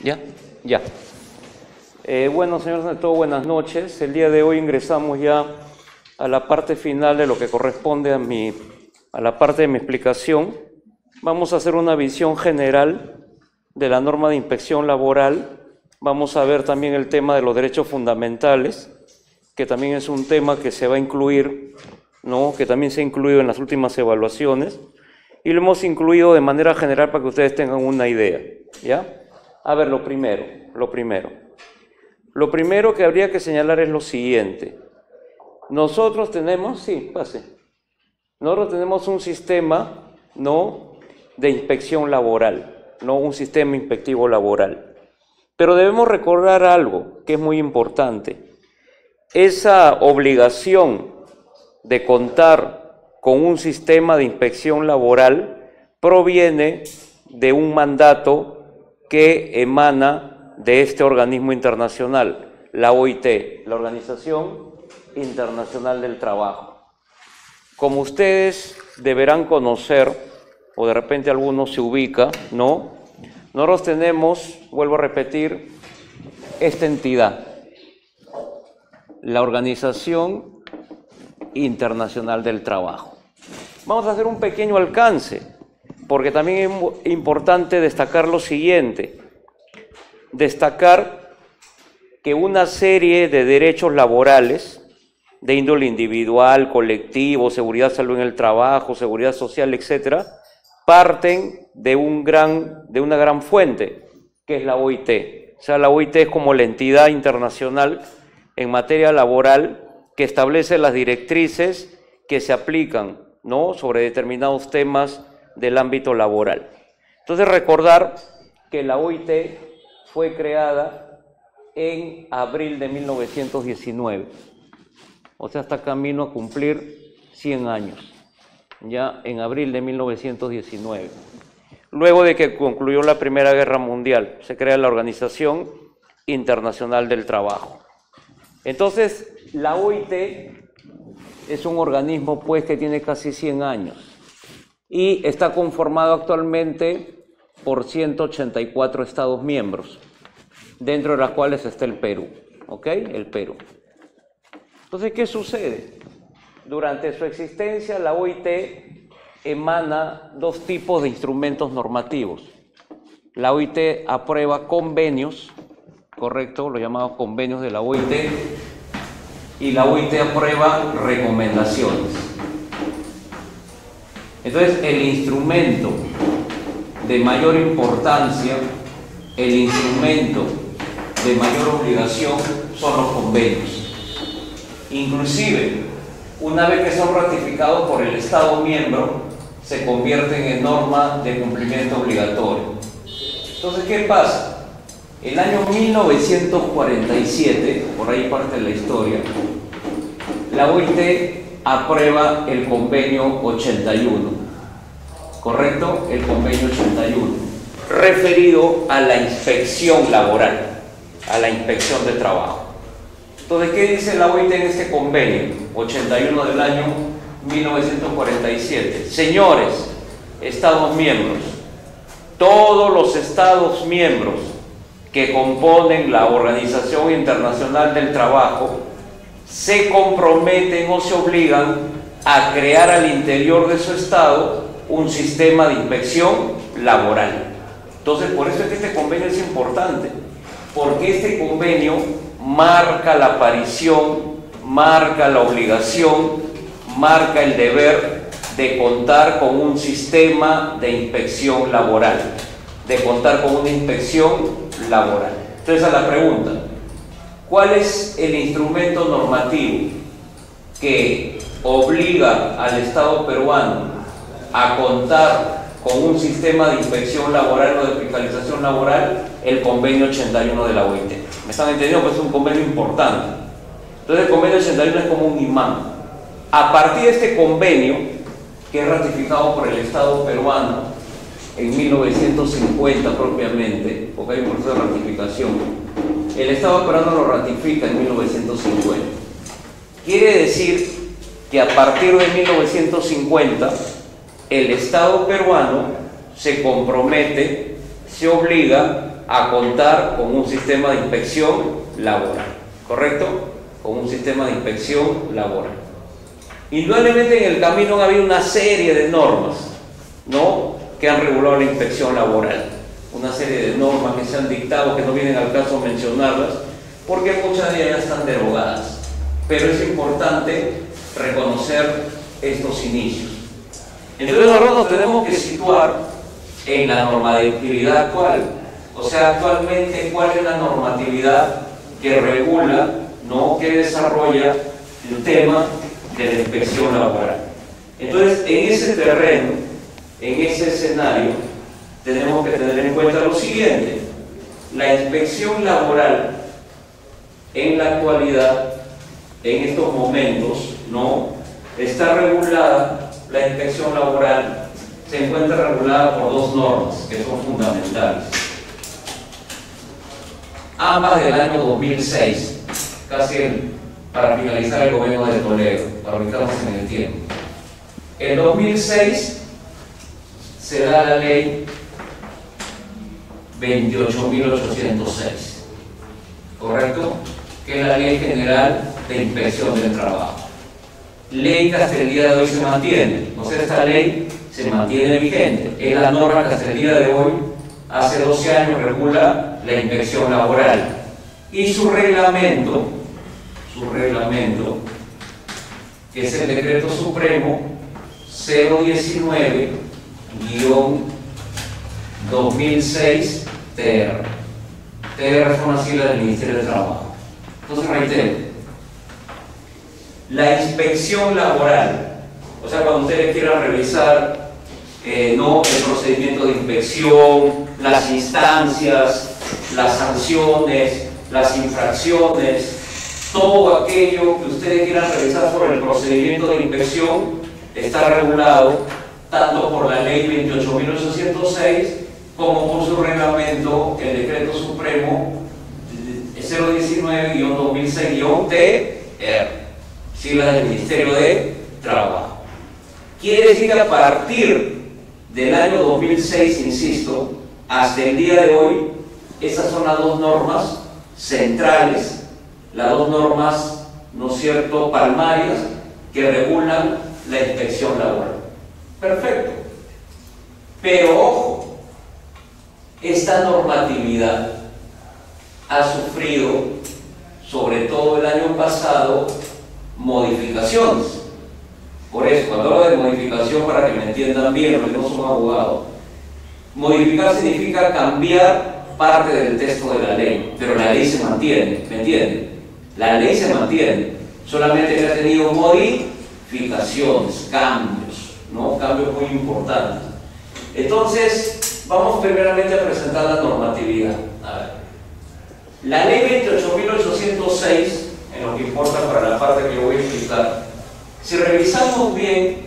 ¿Ya? Ya. Bueno, señores de todo, buenas noches. El día de hoy ingresamos ya a la parte final de lo que corresponde a la parte de mi explicación. Vamos a hacer una visión general de la norma de inspección laboral. Vamos a ver también el tema de los derechos fundamentales, que también es un tema que se va a incluir, ¿no? Que también se ha incluido en las últimas evaluaciones, y lo hemos incluido de manera general para que ustedes tengan una idea, ¿ya? A ver, lo primero que habría que señalar es lo siguiente. Nosotros tenemos, nosotros tenemos un sistema, ¿no?, de inspección laboral, ¿no?, un sistema inspectivo laboral. Pero debemos recordar algo que es muy importante. Esa obligación de contar con un sistema de inspección laboral proviene de un mandato que emana de este organismo internacional, la OIT, la Organización Internacional del Trabajo. Como ustedes deberán conocer, o de repente algunos se ubica, ¿no? Nosotros tenemos, vuelvo a repetir, esta entidad, la Organización Internacional del Trabajo. Vamos a hacer un pequeño alcance, porque también es importante destacar lo siguiente. Destacar que una serie de derechos laborales de índole individual, colectivo, seguridad, salud en el trabajo, seguridad social, etcétera, parten de una gran fuente, que es la OIT. O sea, la OIT es como la entidad internacional en materia laboral que establece las directrices que se aplican, ¿no?, sobre determinados temas del ámbito laboral. Entonces, recordar que la OIT fue creada en abril de 1919, o sea, está camino a cumplir 100 años, ya en abril de 1919. Luego de que concluyó la Primera Guerra Mundial, se crea la Organización Internacional del Trabajo. Entonces, la OIT es un organismo, pues, que tiene casi 100 años y está conformado actualmente por 184 Estados miembros, dentro de los cuales está el Perú, ¿ok? El Perú. Entonces, ¿qué sucede? Durante su existencia, la OIT emana dos tipos de instrumentos normativos. La OIT aprueba convenios, correcto, los llamados convenios de la OIT, y la OIT aprueba recomendaciones. Entonces, el instrumento de mayor importancia, el instrumento de mayor obligación son los convenios. Inclusive, una vez que son ratificados por el Estado miembro, se convierten en norma de cumplimiento obligatorio. Entonces, ¿qué pasa? El año 1947, por ahí parte de la historia, la OIT aprueba el convenio 81, ¿correcto? El convenio 81, referido a la inspección laboral, a la inspección de trabajo. Entonces, ¿qué dice la OIT en este convenio 81 del año 1947? Señores Estados miembros, todos los Estados miembros que componen la Organización Internacional del Trabajo se comprometen o se obligan a crear al interior de su Estado un sistema de inspección laboral. Entonces, por eso es que este convenio es importante, porque este convenio marca la aparición, marca la obligación, marca el deber de contar con un sistema de inspección laboral, de contar con una inspección laboral. Entonces, a la pregunta, ¿cuál es el instrumento normativo que obliga al Estado peruano a contar con un sistema de inspección laboral o de fiscalización laboral? El convenio 81 de la OIT. ¿Me están entendiendo? Pues es un convenio importante. Entonces, el convenio 81 es como un imán. A partir de este convenio, que es ratificado por el Estado peruano en 1950 propiamente, porque hay un proceso de ratificación, el Estado peruano lo ratifica en 1950. Quiere decir que a partir de 1950 el Estado peruano se compromete, se obliga a contar con un sistema de inspección laboral, ¿correcto? Con un sistema de inspección laboral. Indudablemente en el camino ha habido una serie de normas, ¿no?, que han regulado la inspección laboral, una serie de normas que se han dictado, que no vienen al caso mencionarlas, porque muchas de ellas están derogadas, pero es importante reconocer estos inicios. Entonces nosotros nos tenemos que situar en la normatividad actual, o sea, actualmente cuál es la normatividad que regula, ¿no?, que desarrolla el tema de la inspección laboral. Entonces, en ese terreno, en ese escenario, tenemos que tener en cuenta lo siguiente: la inspección laboral en la actualidad, en estos momentos, ¿no?, está regulada. La inspección laboral se encuentra regulada por dos normas que son fundamentales, ambas del año 2006, casi para finalizar el gobierno de Toledo, para ubicarnos en el tiempo. En 2006 se da la ley 28.806, ¿correcto?, que es la Ley General de Inspección del Trabajo. Ley que hasta el día de hoy se mantiene, o sea, esta ley se mantiene vigente, es la norma que hasta el día de hoy, hace 12 años, regula la inspección laboral. Y su reglamento, que es el Decreto Supremo 019-2006 TR. TR son las siglas del Ministerio de Trabajo. Entonces, reitero, la inspección laboral, o sea, cuando ustedes quieran revisar no el procedimiento de inspección, las instancias, las sanciones, las infracciones, todo aquello que ustedes quieran revisar sobre el procedimiento de inspección está regulado tanto por la ley 28.806 como por su reglamento, el Decreto Supremo 019-2006-TR, siglas del Ministerio de Trabajo. Quiere decir que a partir del año 2006, insisto, hasta el día de hoy, esas son las dos normas centrales, las dos normas, ¿no es cierto?, palmarias, que regulan la inspección laboral. Perfecto. Pero ojo, esta normatividad ha sufrido, sobre todo el año pasado, modificaciones. Por eso, cuando hablo de modificación, para que me entiendan bien, porque no soy abogado, modificar significa cambiar parte del texto de la ley, pero la ley se mantiene, ¿me entienden? La ley se mantiene, solamente que ha tenido modificaciones, cambios, ¿no?, cambios muy importantes. Entonces, vamos primeramente a presentar la normatividad. A ver, la ley 28.806, en lo que importa para la parte que yo voy a explicar, si revisamos bien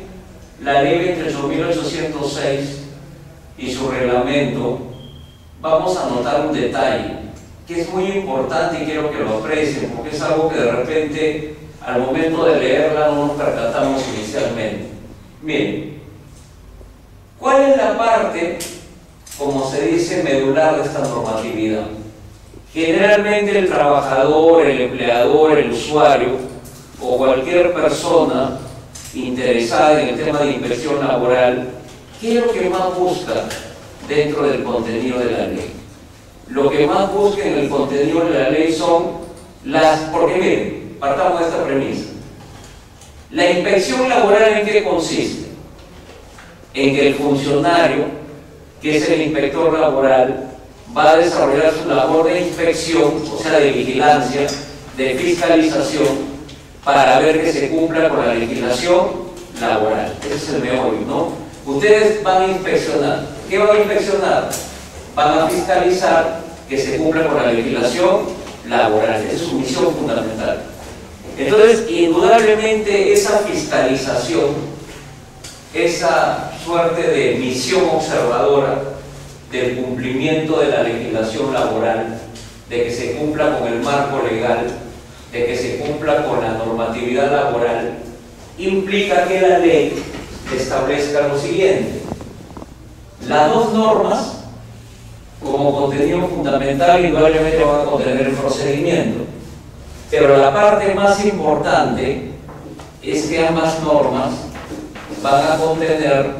la ley 28.806 y su reglamento, vamos a notar un detalle que es muy importante y quiero que lo aprecien, porque es algo que de repente al momento de leerla no nos percatamos inicialmente. Miren, ¿cuál es la parte, como se dice, medular de esta normatividad? Generalmente el trabajador, el empleador, el usuario o cualquier persona interesada en el tema de inspección laboral, ¿qué es lo que más busca dentro del contenido de la ley? Lo que más busca en el contenido de la ley son las... Porque miren, partamos de esta premisa. La inspección laboral, ¿en qué consiste? En que el funcionario, que es el inspector laboral, va a desarrollar su labor de inspección, o sea, de vigilancia, de fiscalización, para ver que se cumpla con la legislación laboral. Ese es el meollo, ¿no? Ustedes van a inspeccionar. ¿Qué van a inspeccionar? Van a fiscalizar que se cumpla con la legislación laboral. Esa es su misión fundamental. Entonces, indudablemente, esa fiscalización, esa suerte de misión observadora del cumplimiento de la legislación laboral, de que se cumpla con el marco legal, de que se cumpla con la normatividad laboral, implica que la ley establezca lo siguiente: las dos normas como contenido fundamental, indudablemente van a contener el procedimiento. Pero la parte más importante es que ambas normas van a contener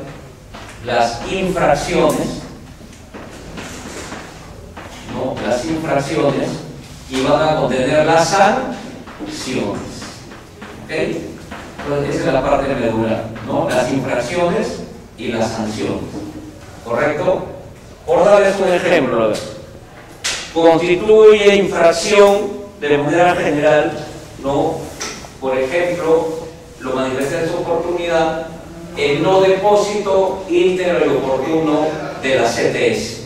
las infracciones, ¿no? Las infracciones, y van a contener las sanciones. ¿Ok? Entonces, esa es la parte medular, ¿no? Las infracciones y las sanciones. ¿Correcto? Por darles un ejemplo, a ver. Constituye infracción de manera general, ¿no? Por ejemplo, lo manifesté en su oportunidad, el no depósito íntegro y oportuno de la CTS.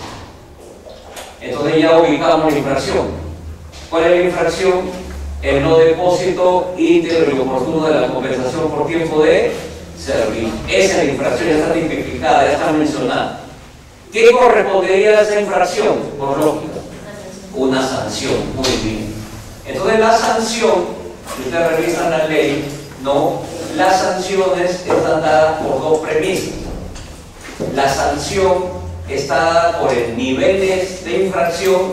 Entonces ya ubicamos la infracción. ¿Cuál es la infracción? El no depósito íntegro y oportuno de la compensación por tiempo de servicio. Esa es la infracción, ya está tipificada, ya está mencionada. ¿Qué correspondería a esa infracción? Por lógica, una sanción. Muy bien. Entonces la sanción, si ustedes revisan la ley, ¿no? Las sanciones están dadas por dos premisas. La sanción está dada por el nivel de infracción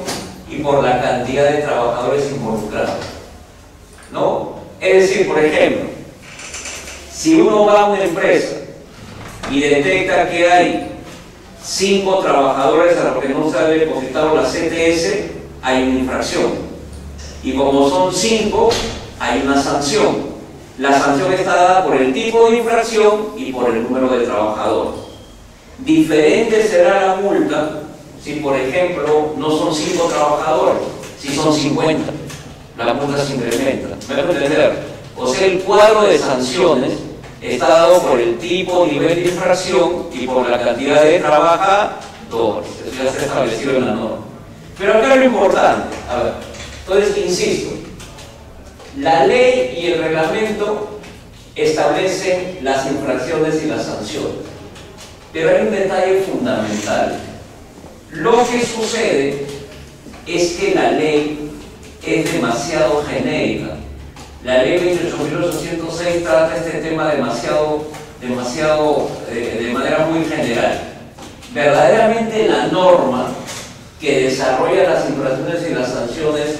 y por la cantidad de trabajadores involucrados, ¿no? Es decir, por ejemplo, si uno va a una empresa y detecta que hay 5 trabajadores a los que no se ha depositado la CTS, hay una infracción. Y como son 5, hay una sanción. La sanción está dada por el tipo de infracción y por el número de trabajadores. Diferente será la multa si, por ejemplo, no son 5 trabajadores, si son 50. La multa se incrementa. ¿Me puedo entender? O sea, el cuadro de sanciones está dado por el tipo, nivel de infracción y por la cantidad de trabajadores. Eso ya está establecido en la norma. Pero acá lo importante, a ver, entonces insisto, la ley y el reglamento establecen las infracciones y las sanciones. Pero hay un detalle fundamental. Lo que sucede es que la ley es demasiado genérica. La ley 28.806 trata este tema de manera muy general. Verdaderamente la norma que desarrolla las infracciones y las sanciones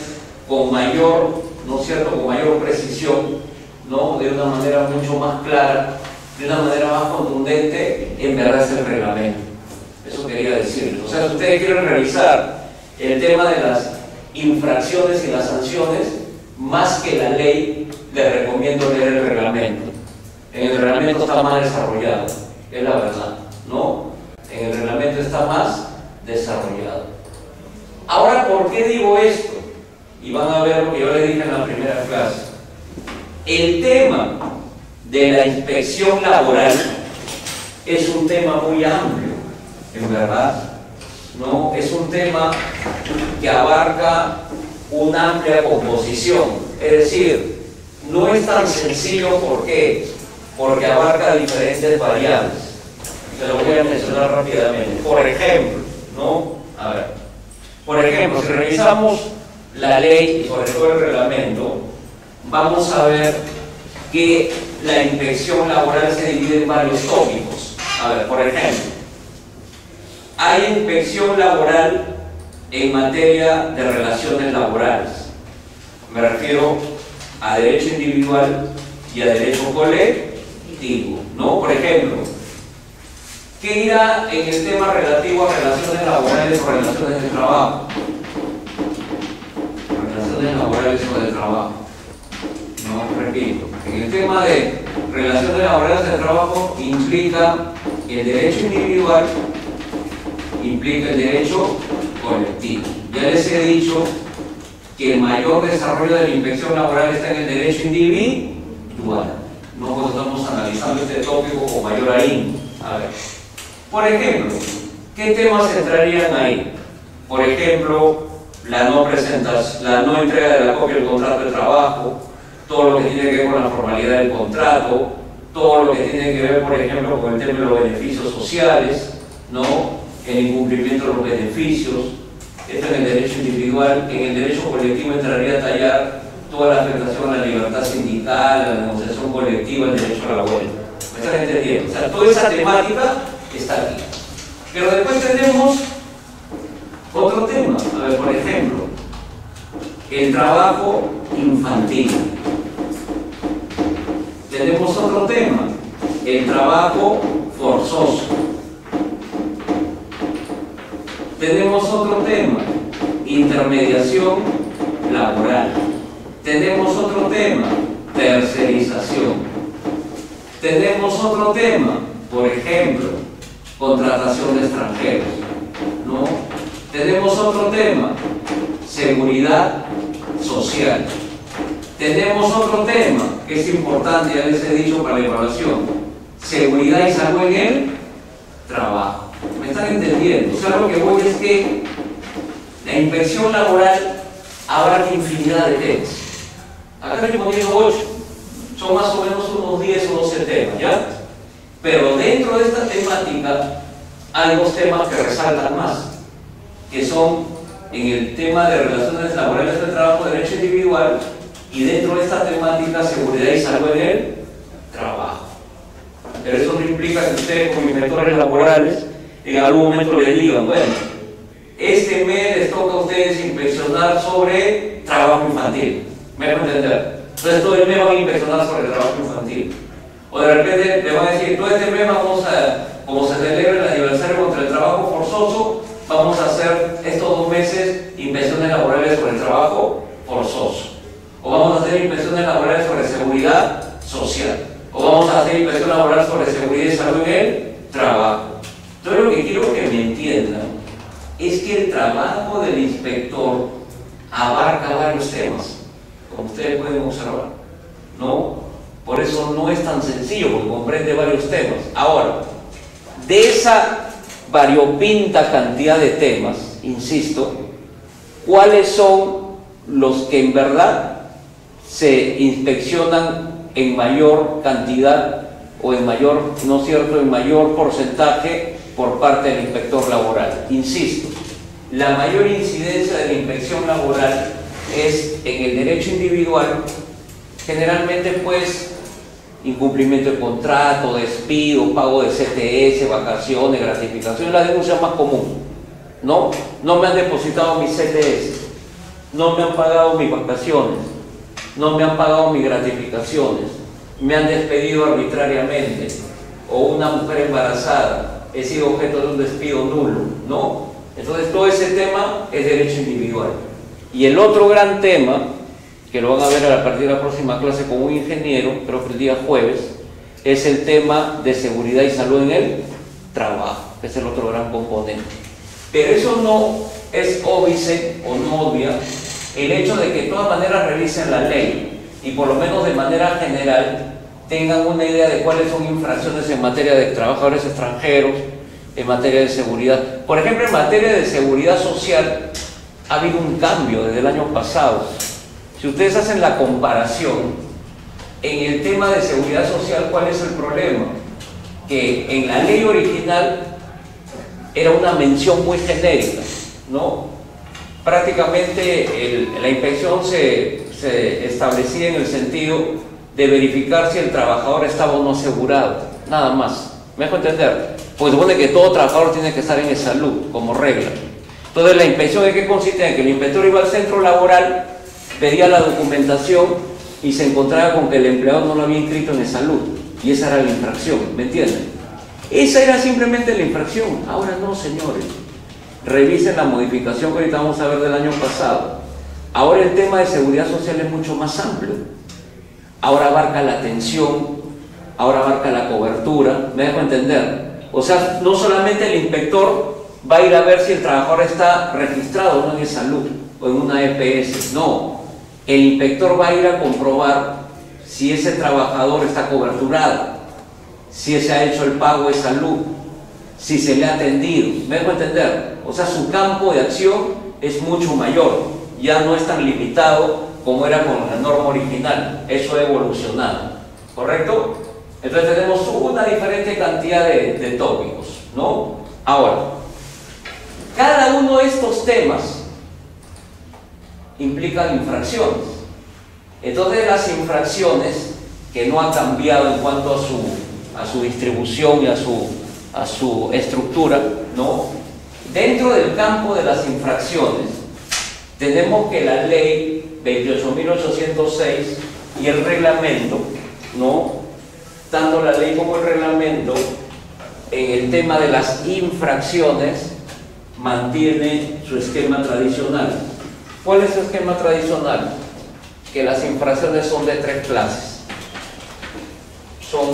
con mayor, ¿no es cierto?, con mayor precisión, ¿no?, de una manera mucho más clara, de una manera más contundente, en verdad es el reglamento. Eso quería decirles. O sea, si ustedes quieren revisar el tema de las infracciones y las sanciones, más que la ley, les recomiendo leer el reglamento. En el reglamento está más desarrollado, es la verdad, ¿no? En el reglamento está más desarrollado. Ahora, ¿por qué digo esto? Y van a ver lo que yo les dije en la primera clase. El tema de la inspección laboral es un tema muy amplio, en verdad, ¿no? Es un tema que abarca una amplia composición, es decir, no es tan sencillo. ¿Por qué? Porque abarca diferentes variables. Se lo voy a mencionar rápidamente. Por ejemplo, ¿no? A ver, por ejemplo, si revisamos la ley y sobre todo el reglamento, vamos a ver que la inspección laboral se divide en varios tópicos. A ver, por ejemplo, hay inspección laboral en materia de relaciones laborales. Me refiero a derecho individual y a derecho colectivo, ¿no? Por ejemplo, ¿qué irá en el tema relativo a relaciones laborales o relaciones de trabajo? Relaciones laborales o de trabajo. No, repito, en el tema de relaciones laborales de trabajo implica el derecho individual, implica el derecho colectivo. Ya les he dicho que el mayor desarrollo de la inspección laboral está en el derecho individual. No estamos analizando este tópico con mayor ahínco. A ver, por ejemplo, ¿qué temas entrarían ahí? Por ejemplo, la no entrega de la copia del contrato de trabajo, todo lo que tiene que ver con la formalidad del contrato, todo lo que tiene que ver, por ejemplo, con el tema de los beneficios sociales, ¿no? El incumplimiento de los beneficios. Esto en el derecho individual. En el derecho colectivo entraría a tallar toda la afectación a la libertad sindical, a la negociación colectiva, el derecho a la huelga. ¿Me están entendiendo? O sea, toda esa temática está aquí. Pero después tenemos Otro tema, a ver, por ejemplo, el trabajo infantil. Tenemos otro tema, el trabajo forzoso. Tenemos otro tema, intermediación laboral. Tenemos otro tema, tercerización. Tenemos otro tema, por ejemplo, contratación de extranjeros, ¿no? Tenemos otro tema, seguridad social. Tenemos otro tema que es importante, ya les he dicho para la evaluación, seguridad y salud en el trabajo. ¿Me están entendiendo? O sea, lo que voy es que la inspección laboral abarca infinidad de temas. Acá estoy poniendo 8, son más o menos unos 10 o 12 temas, ¿ya? Pero dentro de esta temática hay dos temas que resaltan más, que son en el tema de relaciones laborales del trabajo, derecho individual, y dentro de esta temática, seguridad y salud en el trabajo. Pero eso no implica que ustedes, como inspectores laborales, en algún momento les digan, bueno, este mes les toca a ustedes inspeccionar sobre trabajo infantil. ¿Me van a entender? Entonces todo el mes van a inspeccionar sobre el trabajo infantil. O de repente le van a decir, todo este mes vamos a, como se celebra el aniversario contra el trabajo forzoso, vamos a hacer estos 2 meses inspecciones laborales sobre el trabajo forzoso. O vamos a hacer inspecciones laborales sobre seguridad social. O vamos a hacer inspección laboral sobre seguridad y salud en el trabajo. Entonces lo que quiero que me entiendan es que el trabajo del inspector abarca varios temas, como ustedes pueden observar, ¿no? Por eso no es tan sencillo, porque comprende varios temas. Ahora, de esa variopinta cantidad de temas, insisto, ¿cuáles son los que en verdad se inspeccionan en mayor cantidad o en mayor, ¿no es cierto?, en mayor porcentaje por parte del inspector laboral? Insisto, la mayor incidencia de la inspección laboral es en el derecho individual, generalmente pues incumplimiento de contrato, despido, pago de CTS, vacaciones, gratificación, la denuncia más común, ¿no? No me han depositado mis CTS, no me han pagado mis vacaciones, no me han pagado mis gratificaciones, me han despedido arbitrariamente, o una mujer embarazada, he sido objeto de un despido nulo, ¿no? Entonces todo ese tema es derecho individual. Y el otro gran tema, que lo van a ver a partir de la próxima clase con un ingeniero, creo que el día jueves, es el tema de seguridad y salud en el trabajo, que es el otro gran componente. Pero eso no es óbice o no obvia el hecho de que de todas maneras revisen la ley y por lo menos de manera general tengan una idea de cuáles son infracciones en materia de trabajadores extranjeros, en materia de seguridad. Por ejemplo, en materia de seguridad social ha habido un cambio desde el año pasado. Si ustedes hacen la comparación, en el tema de seguridad social, ¿cuál es el problema? Que en la ley original era una mención muy genérica, ¿no? Prácticamente la inspección se establecía en el sentido de verificar si el trabajador estaba o no asegurado, nada más. ¿Me dejo entender? Pues supone que todo trabajador tiene que estar en salud, como regla. Entonces la inspección, ¿en qué consiste? En que el inspector iba al centro laboral, pedía la documentación y se encontraba con que el empleado no lo había inscrito en salud, y esa era la infracción, ¿me entienden? Esa era simplemente la infracción. Ahora no, señores, revisen la modificación que ahorita vamos a ver del año pasado. Ahora el tema de seguridad social es mucho más amplio. Ahora abarca la atención, ahora abarca la cobertura, ¿me dejo entender? O sea, no solamente el inspector va a ir a ver si el trabajador está registrado o no en salud o en una EPS, no. El inspector va a ir a comprobar si ese trabajador está coberturado, si se ha hecho el pago de salud, si se le ha atendido, ¿me dejo entender? O sea, su campo de acción es mucho mayor, ya no es tan limitado como era con la norma original, eso ha evolucionado, ¿correcto? Entonces tenemos una diferente cantidad de tópicos, ¿no? Ahora, cada uno de estos temas implican infracciones. Entonces las infracciones, que no han cambiado en cuanto a su distribución y a su estructura, ¿no? Dentro del campo de las infracciones, tenemos que la ley 28.806 y el reglamento, ¿no? Tanto la ley como el reglamento, en el tema de las infracciones, mantiene su esquema tradicional. ¿Cuál es su esquema tradicional? Que las infracciones son de tres clases. Son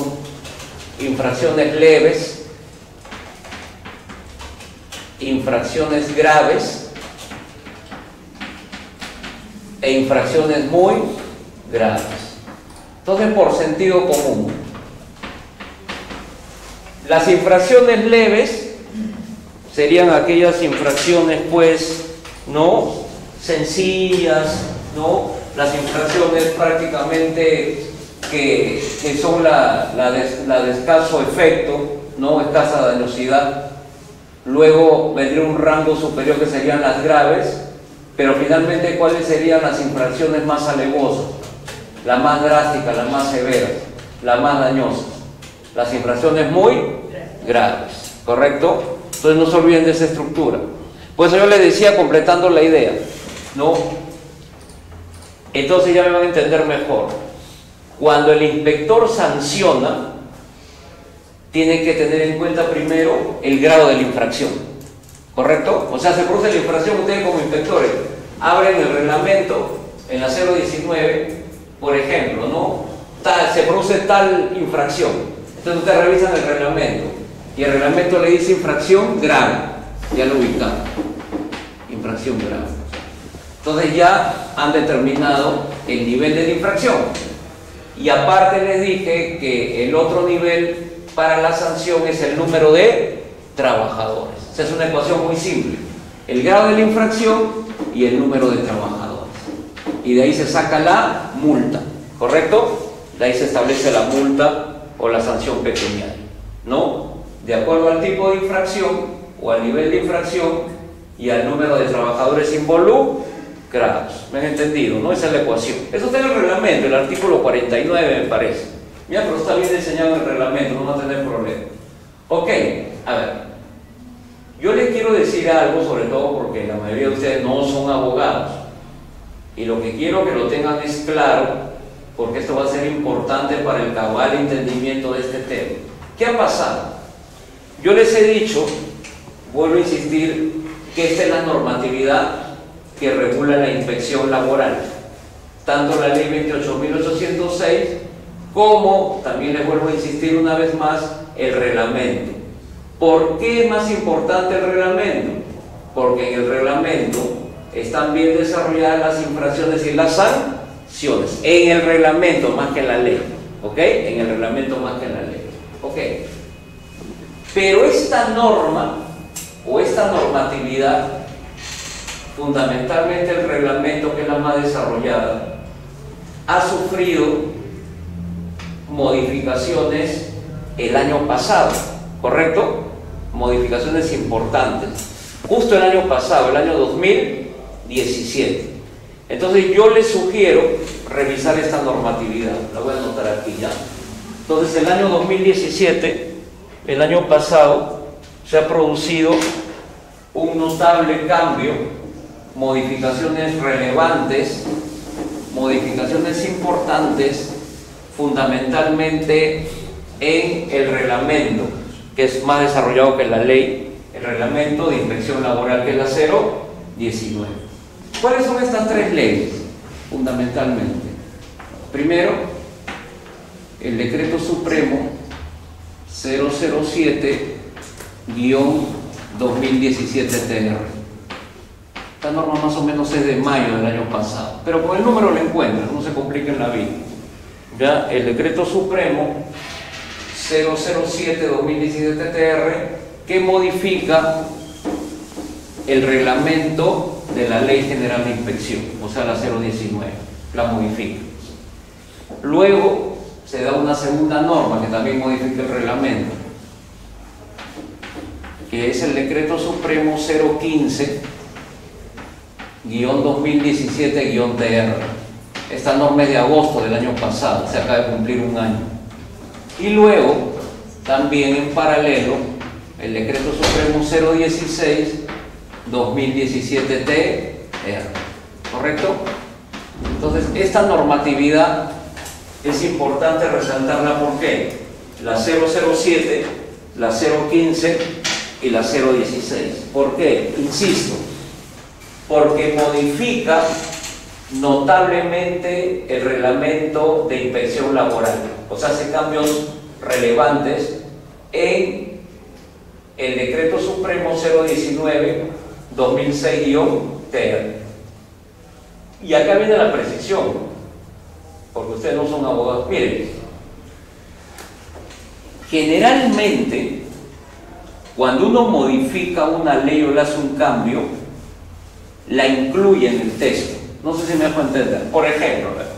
infracciones leves, infracciones graves e infracciones muy graves. Entonces, por sentido común, las infracciones leves serían aquellas infracciones, pues, no sencillas, no las infracciones prácticamente que son la de escaso efecto, no escasa dañosidad. Luego vendría un rango superior que serían las graves, pero finalmente, ¿cuáles serían las infracciones más alevosas? Las más drásticas, las más severas, las más dañosas. Las infracciones muy graves, ¿correcto? Entonces no se olviden de esa estructura. Pues yo les decía, completando la idea, ¿no? Entonces ya me van a entender mejor. Cuando el inspector sanciona, tiene que tener en cuenta primero el grado de la infracción, ¿correcto? O sea, se produce la infracción, ustedes como inspectores abren el reglamento en la 019, por ejemplo, ¿no? Se produce tal infracción. Entonces ustedes revisan el reglamento y el reglamento le dice infracción grave, ya lo ubicaron, infracción grave. Entonces ya han determinado el nivel de la infracción. Y aparte les dije que el otro nivel para la sanción es el número de trabajadores. O sea, es una ecuación muy simple. El grado de la infracción y el número de trabajadores. Y de ahí se saca la multa, ¿correcto? De ahí se establece la multa o la sanción pecuniaria, ¿no? De acuerdo al tipo de infracción o al nivel de infracción y al número de trabajadores involucrados. ¿Me han entendido? ¿No? Esa es la ecuación. Eso está en el reglamento, el artículo 49 me parece. Mira, pero está bien diseñado en el reglamento, no va a tener problema. Ok, a ver. Yo les quiero decir algo, sobre todo porque la mayoría de ustedes no son abogados. Y lo que quiero que lo tengan es claro, porque esto va a ser importante para el cabal entendimiento de este tema. ¿Qué ha pasado? Yo les he dicho, vuelvo a insistir, que esta es la normatividad que regula la inspección laboral. Tanto la ley 28.806 como, también les vuelvo a insistir una vez más, el reglamento. ¿Por qué es más importante el reglamento? Porque en el reglamento están bien desarrolladas las infracciones y las sanciones. En el reglamento más que en la ley. ¿Ok? En el reglamento más que en la ley. ¿Ok? Pero esta norma o esta normatividad, fundamentalmente el reglamento, que es la más desarrollada, ha sufrido modificaciones el año pasado, ¿correcto? Modificaciones importantes. Justo el año pasado, el año 2017. Entonces yo les sugiero revisar esta normatividad. La voy a anotar aquí ya. Entonces el año 2017, el año pasado, se ha producido un notable cambio, modificaciones relevantes, modificaciones importantes, fundamentalmente en el reglamento, que es más desarrollado que la ley, el reglamento de inspección laboral, que es la 019. ¿Cuáles son estas tres leyes? Fundamentalmente, primero, el decreto supremo 007-2017-TR. Esta norma más o menos es de mayo del año pasado, pero con el número lo encuentran, no se compliquen la vida. Ya, el decreto supremo 007-2017-TR, que modifica el reglamento de la Ley General de Inspección, o sea, la 019, la modifica. Luego se da una segunda norma que también modifica el reglamento, que es el decreto supremo 015-2017-TR. Esta norma es de agosto del año pasado, se acaba de cumplir un año. Y luego, también en paralelo, el Decreto Supremo 016/2017-TR, ¿correcto? Entonces, esta normatividad es importante resaltarla. ¿Por qué? La 007, la 015 y la 016. ¿Por qué? Insisto, porque modifica notablemente el reglamento de inspección laboral, o sea, hace cambios relevantes en el Decreto Supremo 019/2006-TR. Y acá viene la precisión, porque ustedes no son abogados. Miren, generalmente, cuando uno modifica una ley o le hace un cambio, la incluye en el texto. No sé si me dejo entender. Por ejemplo, para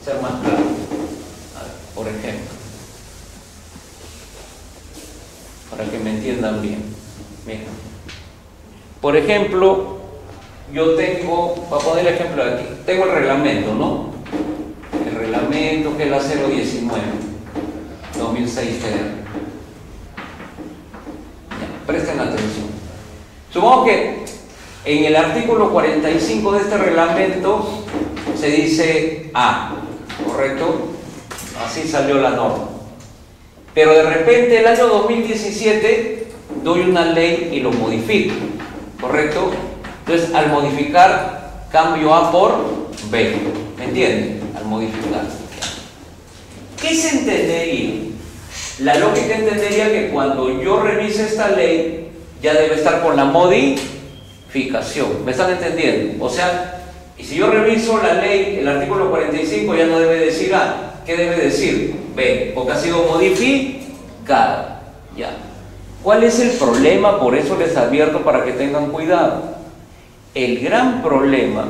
ser más claro, por ejemplo, para que me entiendan bien. Mira, por ejemplo, yo tengo, para poner el ejemplo de aquí, tengo el reglamento, ¿no? El reglamento que es la 019/2006-TR. Presten atención. Supongo que en el artículo 45 de este reglamento se dice A, ¿correcto? Así salió la norma. Pero de repente el año 2017 doy una ley y lo modifico, ¿correcto? Entonces, al modificar, cambio A por B. ¿Me entienden? Al modificar. ¿Qué se entendería? La lógica entendería que cuando yo revise esta ley, ya debe estar con la modificación. ¿Me están entendiendo? O sea, y si yo reviso la ley, el artículo 45 ya no debe decir A. ¿Qué debe decir? B, porque ha sido modificada. Ya. ¿Cuál es el problema? Por eso les advierto para que tengan cuidado. El gran problema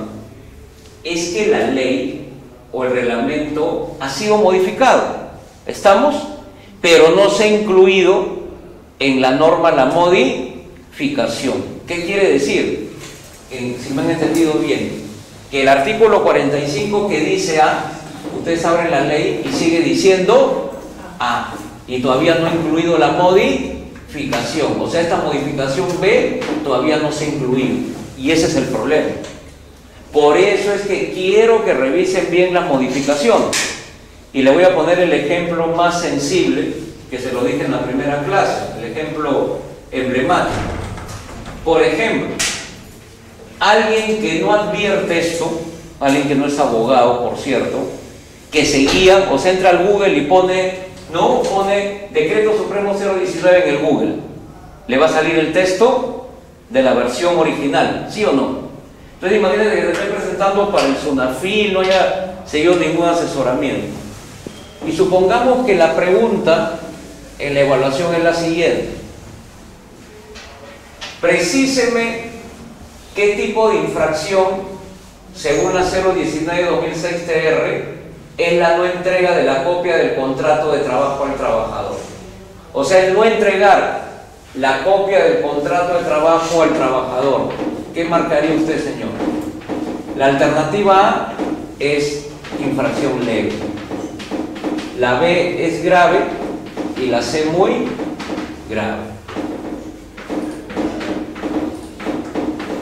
es que la ley o el reglamento ha sido modificado. ¿Estamos? Pero no se ha incluido en la norma la modificación. ¿Qué quiere decir? Si me han entendido bien, que el artículo 45 que dice A, ustedes abren la ley y sigue diciendo A, y todavía no ha incluido la modificación. O sea, esta modificación B todavía no se ha incluido, y ese es el problema. Por eso es que quiero que revisen bien la modificación. Y le voy a poner el ejemplo más sensible, que se lo dije en la primera clase, el ejemplo emblemático. Por ejemplo, alguien que no advierte esto, alguien que no es abogado, por cierto, que se guía, o sea, entra al Google y pone Decreto Supremo 019 en el Google, le va a salir el texto de la versión original, ¿sí o no? Entonces imagínense que te estoy presentando para el SUNAFIL, no haya seguido ningún asesoramiento. Y supongamos que la pregunta en la evaluación es la siguiente: precíseme qué tipo de infracción, según la 019/2006-TR, es la no entrega de la copia del contrato de trabajo al trabajador. O sea, el no entregar la copia del contrato de trabajo al trabajador. ¿Qué marcaría usted, señor? La alternativa A es infracción leve, la B es grave y la C muy grave.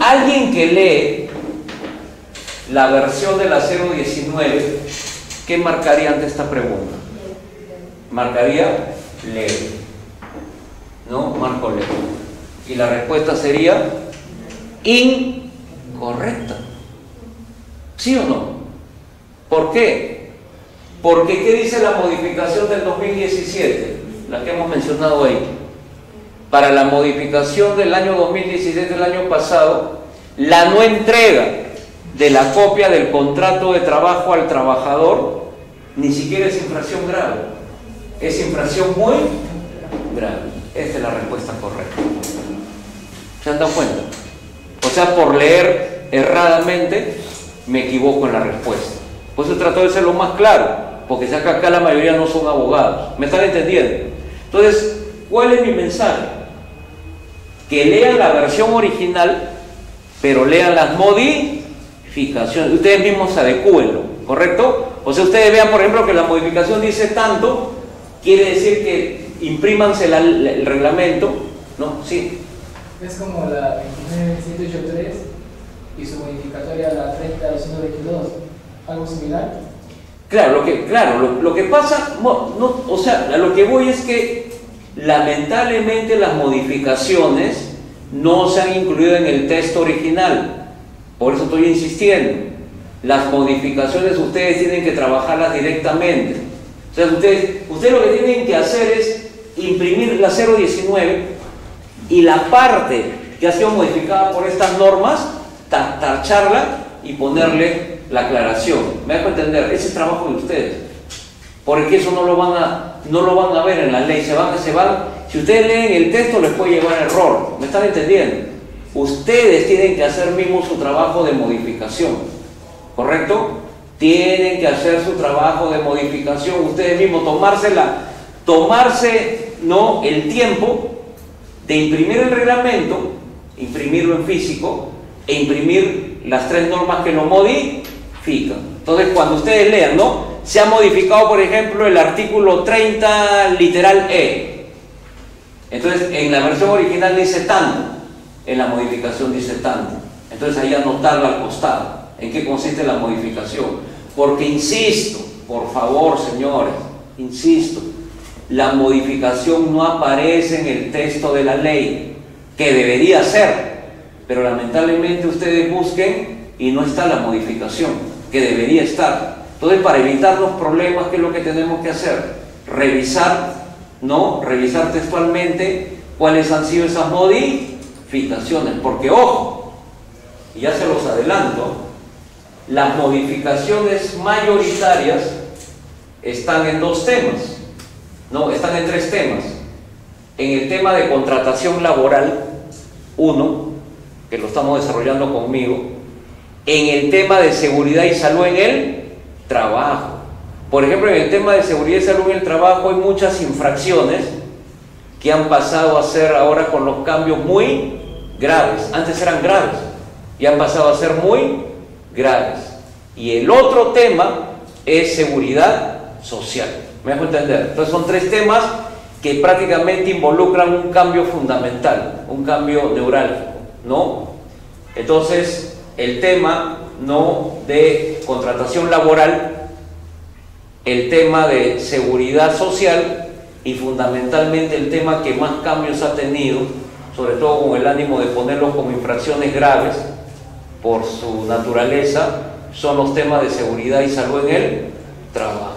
Alguien que lee la versión de la 019, ¿qué marcaría ante esta pregunta? Marcaría leve, ¿no? Marco leve. Y la respuesta sería incorrecta. ¿Sí o no? ¿Por qué? Porque ¿qué dice la modificación del 2017? La que hemos mencionado ahí. Para la modificación del año 2017, del año pasado, la no entrega de la copia del contrato de trabajo al trabajador ni siquiera es infracción grave, es infracción muy grave. Esta es la respuesta correcta. ¿Se han dado cuenta? O sea, por leer erradamente me equivoco en la respuesta. Por eso trato de ser lo más claro, porque ya que acá la mayoría no son abogados. ¿Me están entendiendo? Entonces, ¿cuál es mi mensaje? Que lean la versión original, pero lean las modificaciones. Ustedes mismos adecúenlo, ¿correcto? O sea, ustedes vean, por ejemplo, que la modificación dice tanto, quiere decir que imprímanse el reglamento, ¿no? Sí. Es como la 29783 y su modificatoria a la 30222, algo similar. Claro, lo que pasa, o sea, a lo que voy es que lamentablemente las modificaciones no se han incluido en el texto original, por eso estoy insistiendo. Las modificaciones ustedes tienen que trabajarlas directamente. O sea, ustedes lo que tienen que hacer es imprimir la 019 y la parte que ha sido modificada por estas normas, tacharla y ponerle la aclaración. ¿Me dejo entender? Ese es trabajo de ustedes. Porque eso no lo van a ver en la ley. Si ustedes leen el texto les puede llevar error. ¿Me están entendiendo? Ustedes tienen que hacer mismo su trabajo de modificación. ¿Correcto? Tienen que hacer su trabajo de modificación ustedes mismos, tomarse ¿no? el tiempo de imprimir el reglamento, imprimirlo en físico e imprimir las 3 normas que lo modifican. Entonces, cuando ustedes lean, ¿no? Se ha modificado, por ejemplo, el artículo 30, literal E. Entonces, en la versión original dice tanto, en la modificación dice tanto. Entonces, ahí anotarlo al costado. ¿En qué consiste la modificación? Porque insisto, por favor, señores, insisto, la modificación no aparece en el texto de la ley, que debería ser, pero lamentablemente ustedes busquen y no está la modificación, que debería estar. Entonces, para evitar los problemas, ¿qué es lo que tenemos que hacer? Revisar, ¿no? Revisar textualmente cuáles han sido esas modificaciones, porque ojo, y ya se los adelanto, las modificaciones mayoritarias están en 2 temas, no, están en 3 temas. En el tema de contratación laboral, 1, que lo estamos desarrollando conmigo. En el tema de seguridad y salud en el trabajo. Por ejemplo, en el tema de seguridad y salud en el trabajo hay muchas infracciones que han pasado a ser ahora con los cambios muy graves. Antes eran graves y han pasado a ser muy graves. Y el otro tema es seguridad social. ¿Me dejo entender? Entonces son 3 temas que prácticamente involucran un cambio fundamental, un cambio neurálgico, ¿no? Entonces, el tema, ¿no?, de contratación laboral, el tema de seguridad social y fundamentalmente el tema que más cambios ha tenido, sobre todo con el ánimo de ponerlos como infracciones graves por su naturaleza, son los temas de seguridad y salud en el trabajo.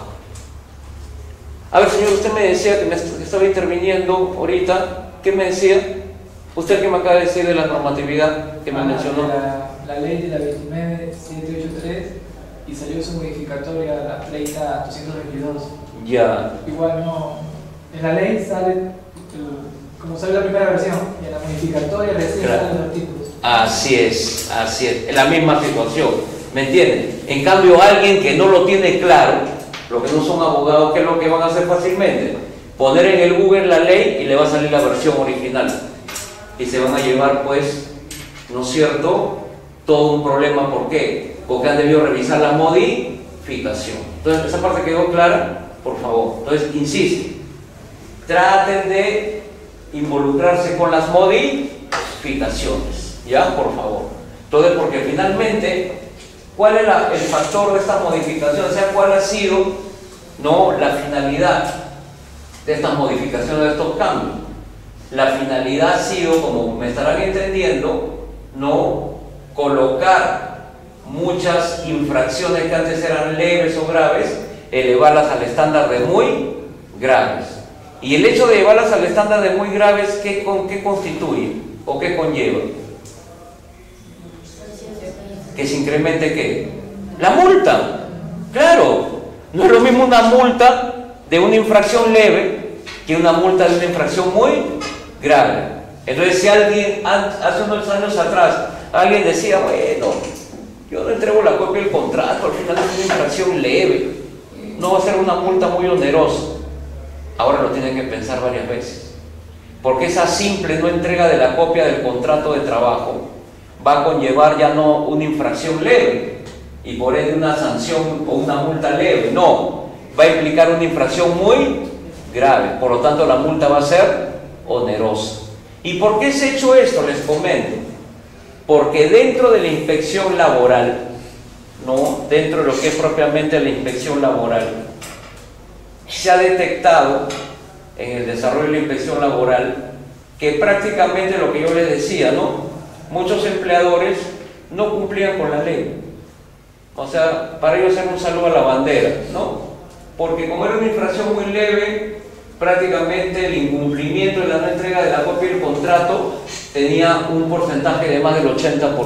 A ver, señor, usted me decía que estaba interviniendo ahorita. ¿Qué me decía? ¿Usted qué me acaba de decir de la normatividad que me mencionó? La ley de la 29783 y salió su modificatoria a la 30222. Ya. Igual no. En la ley sale, como sale la primera versión, y en la modificatoria recién salen los artículos. Así es, es la misma situación. ¿Me entienden? En cambio, alguien que no lo tiene claro, los que no son abogados, ¿qué es lo que van a hacer fácilmente? Poner en el Google la ley y le va a salir la versión original. Y se van a llevar, pues, ¿no es cierto?, todo un problema. ¿Por qué? Porque han debido revisar la modificación. Entonces, ¿esa parte quedó clara? Por favor. Entonces, insisto, traten de involucrarse con las modificaciones, ¿ya? Por favor. Entonces, porque finalmente, ¿cuál es el factor de esta modificación? O sea, ¿cuál ha sido, no, la finalidad de estas modificaciones, de estos cambios? La finalidad ha sido, como me estarán entendiendo, no colocar muchas infracciones que antes eran leves o graves, elevarlas al estándar de muy graves. Y el hecho de llevarlas al estándar de muy graves, ¿qué constituye o qué conlleva? Que se incremente ¿qué? La multa. Claro, no es lo mismo una multa de una infracción leve que una multa de una infracción muy grave. Entonces, si alguien hace unos años atrás alguien decía, bueno, yo no entrego la copia del contrato, al final es una infracción leve, no va a ser una multa muy onerosa. Ahora lo tienen que pensar varias veces, porque esa simple no entrega de la copia del contrato de trabajo va a conllevar ya no una infracción leve y por ende una sanción o una multa leve, no, va a implicar una infracción muy grave. Por lo tanto, la multa va a ser onerosa. ¿Y por qué se ha hecho esto? Les comento. Porque dentro de la inspección laboral, ¿no? Dentro de lo que es propiamente la inspección laboral, se ha detectado en el desarrollo de la inspección laboral que prácticamente lo que yo les decía, ¿no? Muchos empleadores no cumplían con la ley. O sea, para ellos era un saludo a la bandera, ¿no? Porque como era una infracción muy leve, prácticamente el incumplimiento de la no entrega de la copia del contrato tenía un porcentaje de más del 80%.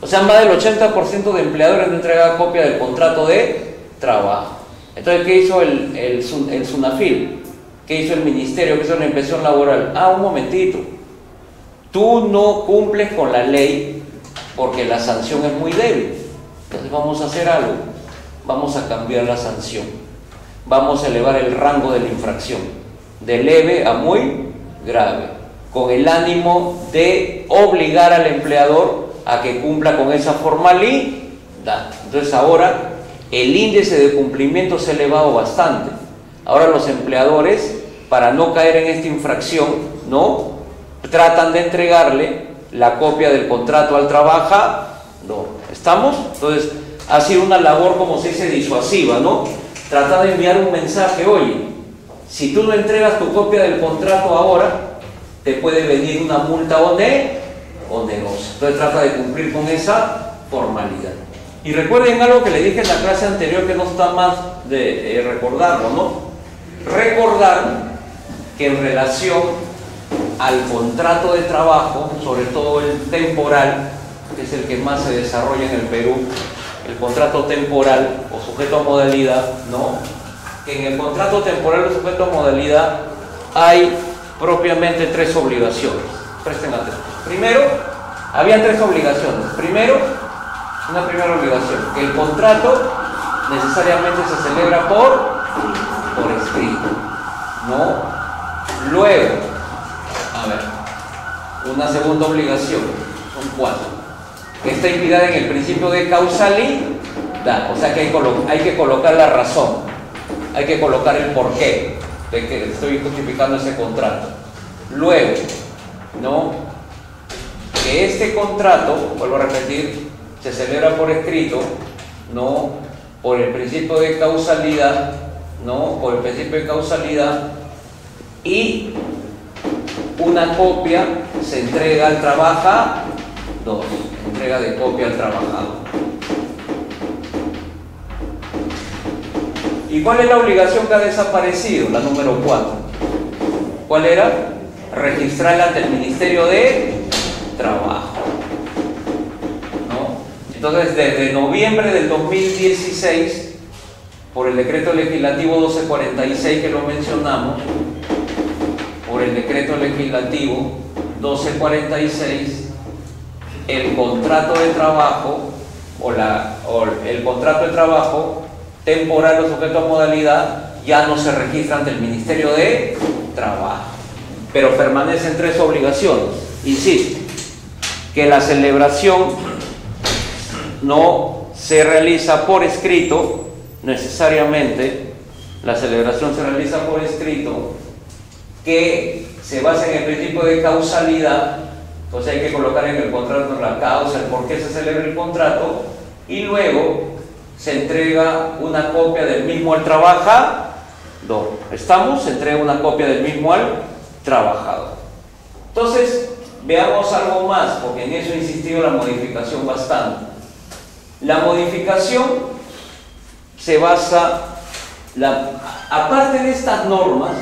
O sea, más del 80% de empleadores no entregaban copia del contrato de trabajo. Entonces, ¿qué hizo el SUNAFIL? ¿Qué hizo el ministerio? ¿Qué hizo la inspección laboral? Ah, un momentito. Tú no cumples con la ley porque la sanción es muy débil. Entonces vamos a hacer algo. Vamos a cambiar la sanción. Vamos a elevar el rango de la infracción. De leve a muy grave. Con el ánimo de obligar al empleador a que cumpla con esa formalidad. Entonces ahora el índice de cumplimiento se ha elevado bastante. Ahora los empleadores, para no caer en esta infracción, ¿no? Tratan de entregarle la copia del contrato al trabajador. ¿Estamos? Entonces ha sido una labor, como se dice, disuasiva, ¿no? Trata de enviar un mensaje: oye, si tú no entregas tu copia del contrato ahora, te puede venir una multa onerosa. Entonces trata de cumplir con esa formalidad. Y recuerden algo que le dije en la clase anterior, que no está más de recordarlo, ¿no? Recordar que en relación al contrato de trabajo, sobre todo el temporal, que es el que más se desarrolla en el Perú, el contrato temporal o sujeto a modalidad, ¿no? Que en el contrato temporal o sujeto a modalidad hay propiamente tres obligaciones. Presten atención. Primero, había tres obligaciones. Primero, una primera obligación, que el contrato necesariamente se celebra por escrito, ¿no? Luego, a ver, una segunda obligación, son cuatro, que está inspirada en el principio de causalidad, o sea que hay que colocar la razón, hay que colocar el porqué de que estoy justificando ese contrato. Luego, ¿no? Que este contrato, vuelvo a repetir, se celebra por escrito, ¿no? Por el principio de causalidad, ¿no? Por el principio de causalidad, y una copia se entrega al trabajador. Entrega de copia al trabajador. ¿Y cuál es la obligación que ha desaparecido? La número 4. ¿Cuál era? Registrarla ante el Ministerio de Trabajo. Entonces, desde noviembre del 2016, por el decreto legislativo 1246 que lo mencionamos, por el decreto legislativo 1246, el contrato de trabajo o el contrato de trabajo temporal o sujeto a modalidad ya no se registra ante el Ministerio de Trabajo, pero permanecen tres obligaciones. Insisto, que la celebración no se realiza por escrito, necesariamente la celebración se realiza por escrito, que se basa en el principio de causalidad. Entonces hay que colocar en el contrato la causa, el por qué se celebra el contrato, y luego se entrega una copia del mismo al trabajador. ¿Estamos? Se entrega una copia del mismo al trabajador. Entonces, veamos algo más, porque en eso he insistido la modificación bastante. La modificación se basa, aparte de estas normas,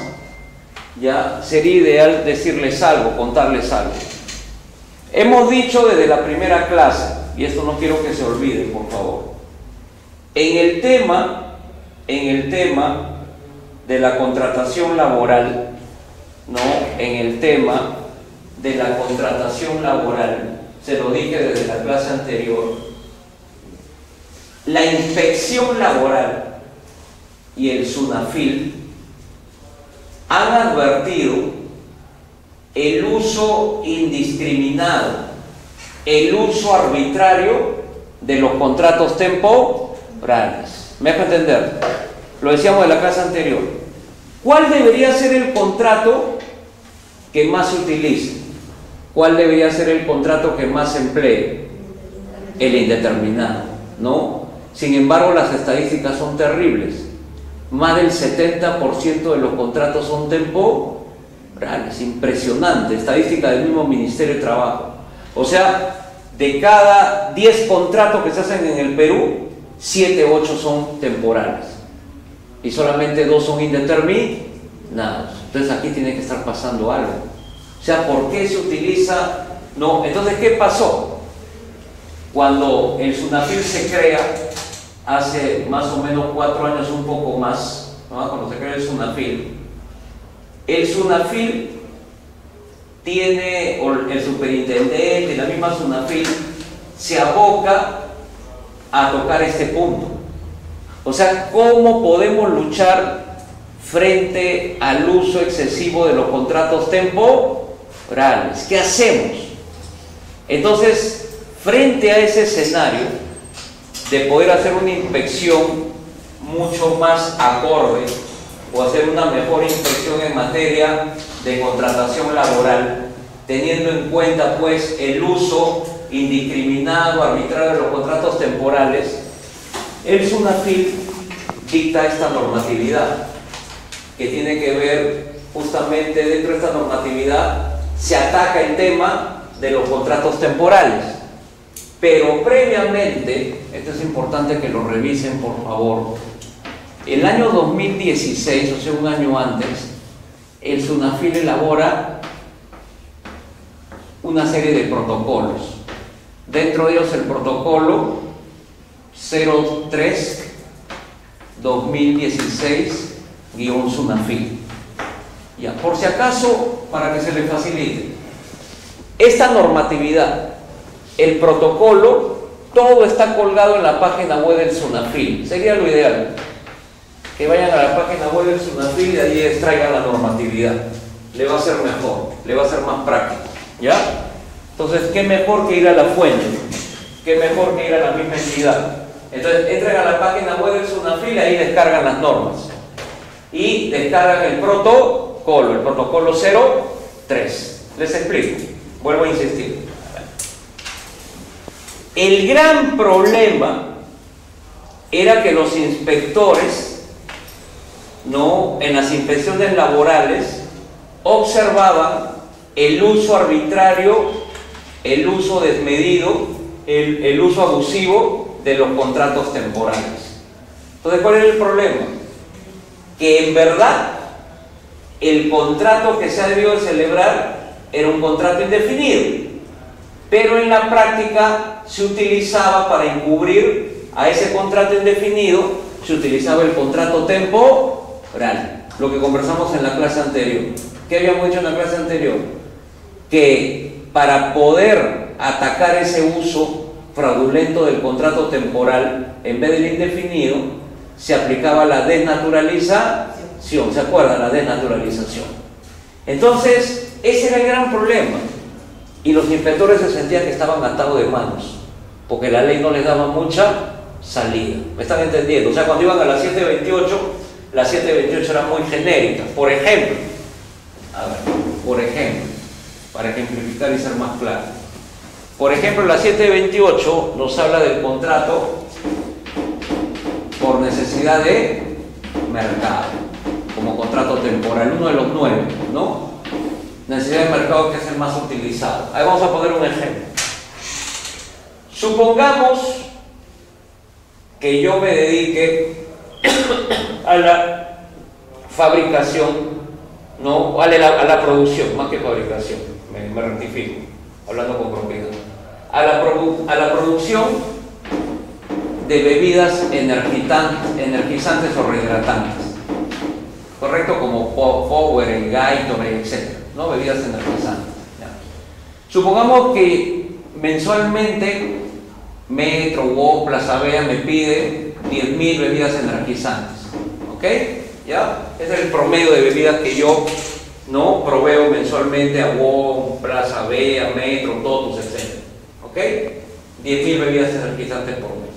ya sería ideal decirles algo, contarles algo. Hemos dicho desde la primera clase, y esto no quiero que se olvide, por favor, en el tema de la contratación laboral, ¿no? En el tema de la contratación laboral, se lo dije desde la clase anterior, la inspección laboral y el SUNAFIL han advertido el uso indiscriminado, el uso arbitrario de los contratos temporales. ¿Me deja entender? Lo decíamos en la clase anterior. ¿Cuál debería ser el contrato que más se utilice? ¿Cuál debería ser el contrato que más se emplee? El indeterminado, ¿no? Sin embargo, las estadísticas son terribles. Más del 70% de los contratos son temporales. Impresionante. Estadística del mismo Ministerio de Trabajo. O sea, de cada 10 contratos que se hacen en el Perú, 7, 8 son temporales. Y solamente 2 son indeterminados. Entonces aquí tiene que estar pasando algo. O sea, ¿por qué se utiliza? No. Entonces, ¿qué pasó? Cuando el SUNAFIL se crea, hace más o menos 4 años, un poco más, ¿no? Cuando se crea el SUNAFIL tiene, o el superintendente, la misma SUNAFIL, se aboca a tocar este punto. O sea, ¿cómo podemos luchar frente al uso excesivo de los contratos temporales? ¿Qué hacemos? Entonces, frente a ese escenario de poder hacer una inspección mucho más acorde o hacer una mejor inspección en materia de contratación laboral, teniendo en cuenta pues el uso indiscriminado, arbitrario de los contratos temporales, el SUNAFIL dicta esta normatividad que tiene que ver justamente dentro de esta normatividad, se ataca el tema de los contratos temporales. Pero previamente, esto es importante que lo revisen por favor, el año 2016, o sea un año antes, el SUNAFIL elabora una serie de protocolos. Dentro de ellos el protocolo 03-2016-SUNAFIL. Ya, por si acaso, para que se le facilite, esta normatividad, el protocolo, todo está colgado en la página web del SUNAFIL. Sería lo ideal que vayan a la página web del SUNAFIL y de allí extraigan la normatividad. Le va a ser mejor, le va a ser más práctico, ¿ya? Entonces, ¿qué mejor que ir a la fuente? ¿Qué mejor que ir a la misma entidad? Entonces, entran a la página web del SUNAFIL y ahí descargan las normas y descargan el protocolo 03. Les explico, vuelvo a insistir. El gran problema era que los inspectores, ¿no?, en las inspecciones laborales observaban el uso arbitrario, el uso desmedido, el uso abusivo de los contratos temporales. Entonces, ¿cuál era el problema? Que en verdad el contrato que se ha debido de celebrar era un contrato indefinido, pero en la práctica se utilizaba para encubrir a ese contrato indefinido, se utilizaba el contrato temporal, lo que conversamos en la clase anterior. ¿Qué habíamos dicho en la clase anterior? Que para poder atacar ese uso fraudulento del contrato temporal, en vez del indefinido, se aplicaba la desnaturalización. ¿Se acuerdan? La desnaturalización. Entonces, ese era el gran problema. Y los inspectores se sentían que estaban atados de manos, porque la ley no les daba mucha salida. ¿Me están entendiendo? O sea, cuando iban a las 728, las 728 eran muy genéricas. Por ejemplo, para ejemplificar y ser más claro. Por ejemplo, la 728 nos habla del contrato por necesidad de mercado, como contrato temporal, uno de los 9, ¿no? Necesidad de mercado, que es el más utilizado. Ahí vamos a poner un ejemplo. Supongamos que yo me dedique a la fabricación, ¿no? A la producción, más que fabricación, me rectifico, hablando con propiedad. A la producción de bebidas energizantes o rehidratantes, ¿correcto? Como Power, Gatorade, etc., ¿no? Bebidas energizantes. ¿Ya? Supongamos que mensualmente Metro, UO, Plaza Vea me pide 10.000 bebidas energizantes, ¿ok? ¿Ya? Ese es el promedio de bebidas que yo, ¿no?, proveo mensualmente a UO, Plaza Vea, Metro, Totus, etc., ¿ok? 10.000 bebidas energizantes por mes.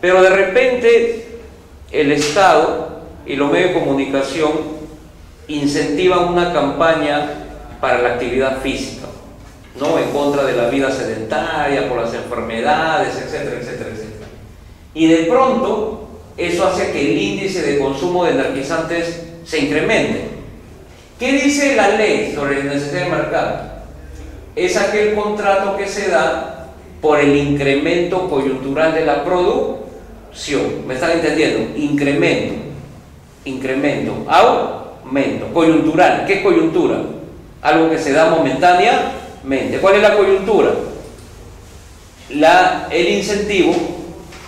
Pero de repente el Estado y los medios de comunicación incentivan una campaña para la actividad física, ¿no? En contra de la vida sedentaria, por las enfermedades, etcétera, etcétera, etcétera. Y de pronto, eso hace que el índice de consumo de energizantes se incremente. ¿Qué dice la ley sobre la necesidad de mercado? Es aquel contrato que se da por el incremento coyuntural de la producción. ¿Me están entendiendo? Incremento, aumento, coyuntural. ¿Qué es coyuntura? Algo que se da momentáneamente. ¿Cuál es la coyuntura? El incentivo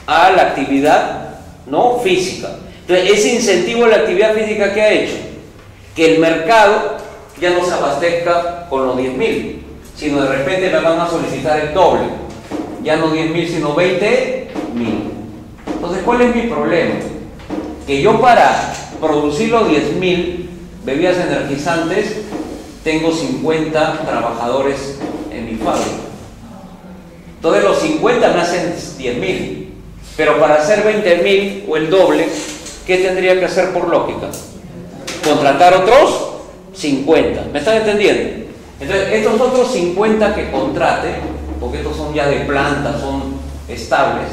a la actividad, ¿no?, física. Entonces, ese incentivo a la actividad física, ¿qué ha hecho? Que el mercado ya no se abastezca con los 10.000, sino de repente me van a solicitar el doble. Ya no 10.000, sino 20.000. Entonces, ¿cuál es mi problema? Que yo para producir los 10.000 bebidas energizantes tengo 50 trabajadores en mi fábrica. Entonces los 50 me hacen 10.000, pero para hacer 20.000 o el doble, ¿qué tendría que hacer por lógica? Contratar otros 50. ¿Me están entendiendo? Entonces estos otros 50 que contrate, porque estos son ya de planta, son estables,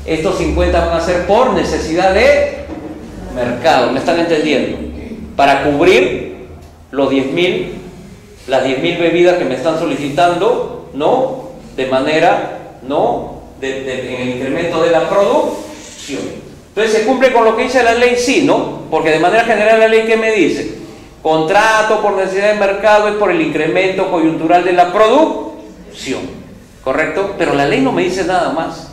estos 50 van a ser por necesidad de mercado. ¿Me están entendiendo? Para cubrir los 10.000, las 10.000 bebidas que me están solicitando, ¿no? De manera, ¿no?, en el incremento de la producción. Entonces, ¿se cumple con lo que dice la ley? Sí, ¿no? Porque de manera general la ley, ¿qué me dice? Contrato por necesidad de mercado es por el incremento coyuntural de la producción, ¿correcto? Pero la ley no me dice nada más,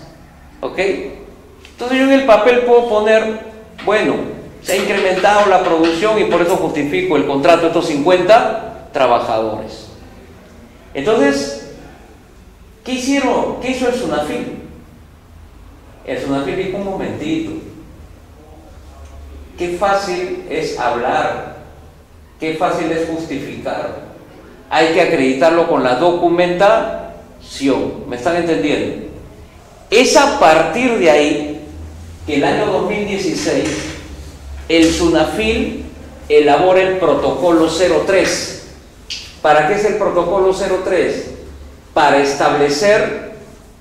¿ok? Entonces yo en el papel puedo poner, bueno, se ha incrementado la producción y por eso justifico el contrato de estos 50 trabajadores. Entonces, ¿qué hicieron? ¿Qué hizo el SUNAFIL? El SUNAFIL dijo: un momentito, qué fácil es hablar, qué fácil es justificar, hay que acreditarlo con la documentación. ¿Me están entendiendo? Es a partir de ahí que el año 2016 el SUNAFIL elabora el protocolo 03. ¿Para qué es el protocolo 03? Para establecer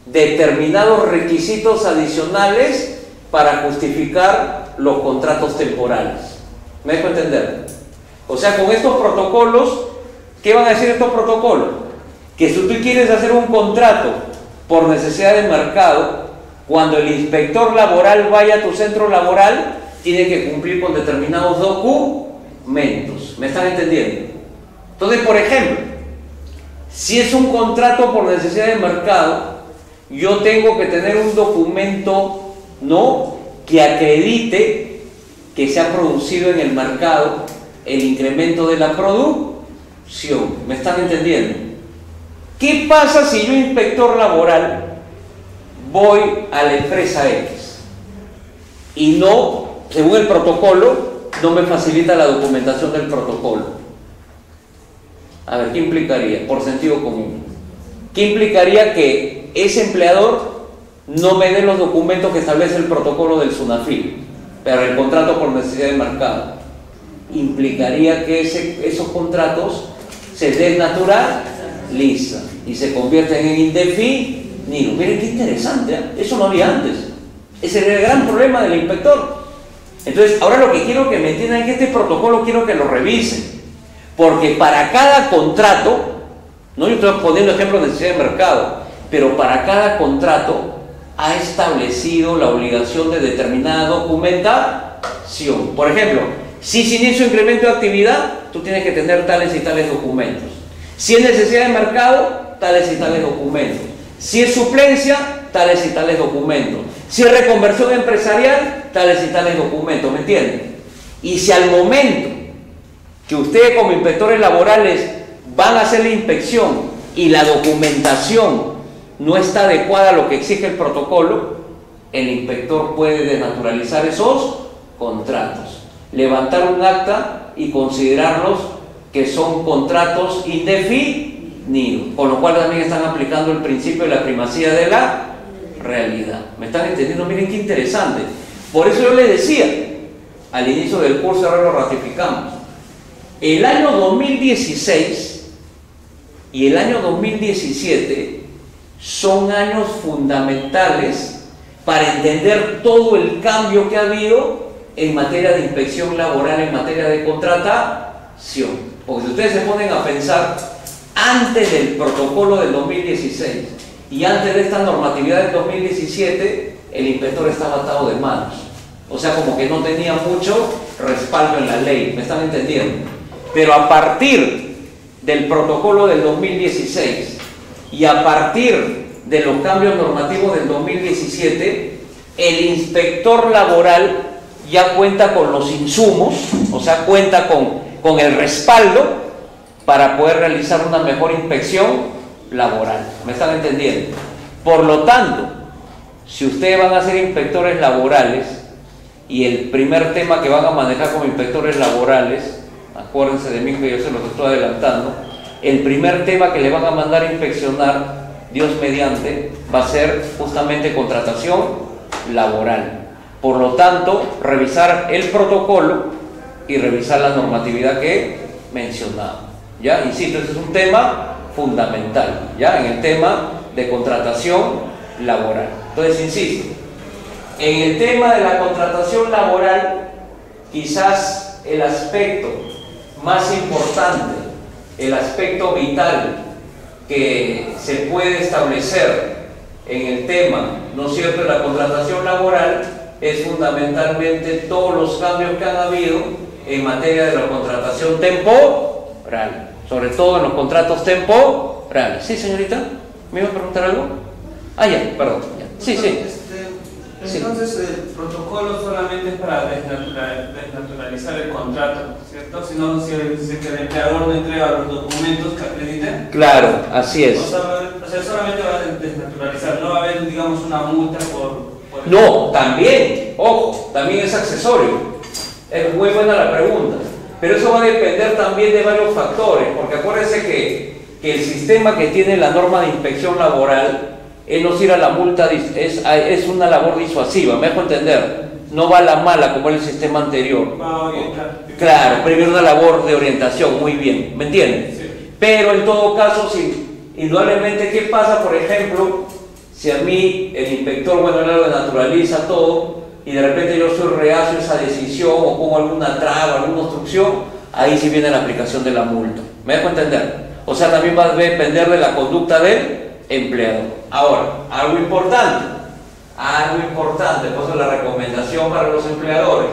determinados requisitos adicionales para justificar los contratos temporales. ¿Me dejo entender? O sea, con estos protocolos, ¿qué van a decir estos protocolos? Que si tú quieres hacer un contrato por necesidad de mercado, cuando el inspector laboral vaya a tu centro laboral, tiene que cumplir con determinados documentos. ¿Me están entendiendo? Entonces, por ejemplo, si es un contrato por necesidad de mercado, yo tengo que tener un documento, ¿no?, que acredite que se ha producido en el mercado el incremento de la producción. ¿Me están entendiendo? ¿Qué pasa si yo, inspector laboral, voy a la empresa X y no, según el protocolo, no me facilita la documentación del protocolo? A ver, ¿qué implicaría? Por sentido común, ¿qué implicaría que ese empleador no me dé los documentos que establece el protocolo del SUNAFIL, pero el contrato por necesidad de mercado? Implicaría que esos contratos se desnaturalizan y se convierten en indefinidos. Miren qué interesante, ¿eh? Eso no había antes. Ese era el gran problema del inspector. Entonces, ahora lo que quiero que me entiendan es que este protocolo quiero que lo revisen. Porque para cada contrato, no, yo estoy poniendo ejemplos de necesidad de mercado, pero para cada contrato ha establecido la obligación de determinada documentación. Por ejemplo, si se inicia un incremento de actividad, tú tienes que tener tales y tales documentos. Si es necesidad de mercado, tales y tales documentos. Si es suplencia, tales y tales documentos. Si es reconversión empresarial, tales y tales documentos. ¿Me entienden? Y si al momento que ustedes como inspectores laborales van a hacer la inspección y la documentación no está adecuada a lo que exige el protocolo, el inspector puede desnaturalizar esos contratos, levantar un acta y considerarlos que son contratos indefinidos, con lo cual también están aplicando el principio de la primacía de la realidad. ¿Me están entendiendo? Miren qué interesante. Por eso yo les decía, al inicio del curso, ahora lo ratificamos. El año 2016 y el año 2017 son años fundamentales para entender todo el cambio que ha habido en materia de inspección laboral, en materia de contratación. Porque si ustedes se ponen a pensar, antes del protocolo del 2016 y antes de esta normatividad del 2017, el inspector estaba atado de manos. O sea, como que no tenía mucho respaldo en la ley, ¿me están entendiendo? Pero a partir del protocolo del 2016 y a partir de los cambios normativos del 2017, el inspector laboral ya cuenta con los insumos, o sea, cuenta con el respaldo para poder realizar una mejor inspección laboral. ¿Me están entendiendo? Por lo tanto, si ustedes van a ser inspectores laborales y el primer tema que van a manejar como inspectores laborales, acuérdense de mí que yo se los estoy adelantando, el primer tema que le van a mandar a inspeccionar, Dios mediante, va a ser justamente contratación laboral. Por lo tanto, revisar el protocolo y revisar la normatividad que mencionaba. ¿Ya? Insisto, ese es un tema fundamental, ¿ya? En el tema de contratación laboral. Entonces, insisto, en el tema de la contratación laboral, quizás el aspecto más importante, el aspecto vital que se puede establecer en el tema, ¿no es cierto?, de la contratación laboral, es fundamentalmente todos los cambios que han habido en materia de la contratación temporal, sobre todo en los contratos temporales. ¿Sí, señorita? ¿Me iba a preguntar algo? Ah, ya, perdón. Ya. Sí, sí. Entonces, el protocolo solamente es para desnaturalizar el contrato, ¿cierto? Si no, si el empleador no entrega los documentos que acrediten. Claro, así es. O sea, solamente va a desnaturalizar, no va a haber, digamos, una multa por No, también, ojo, también es accesorio. Es muy buena la pregunta. Pero eso va a depender también de varios factores, porque acuérdense que el sistema que tiene la norma de inspección laboral es no ir a la multa, es una labor disuasiva, me dejo entender. No va a la mala como era el sistema anterior. Claro, primero una labor de orientación, muy bien, ¿me entienden? Sí. Pero en todo caso, si, indudablemente, ¿qué pasa, por ejemplo, si a mí el inspector, bueno, lo naturaliza todo y de repente yo soy reacio a esa decisión o pongo alguna traba, alguna obstrucción, ahí sí viene la aplicación de la multa. ¿Me dejo entender? O sea, también va a depender de la conducta del empleador. Ahora, algo importante, pues la recomendación para los empleadores.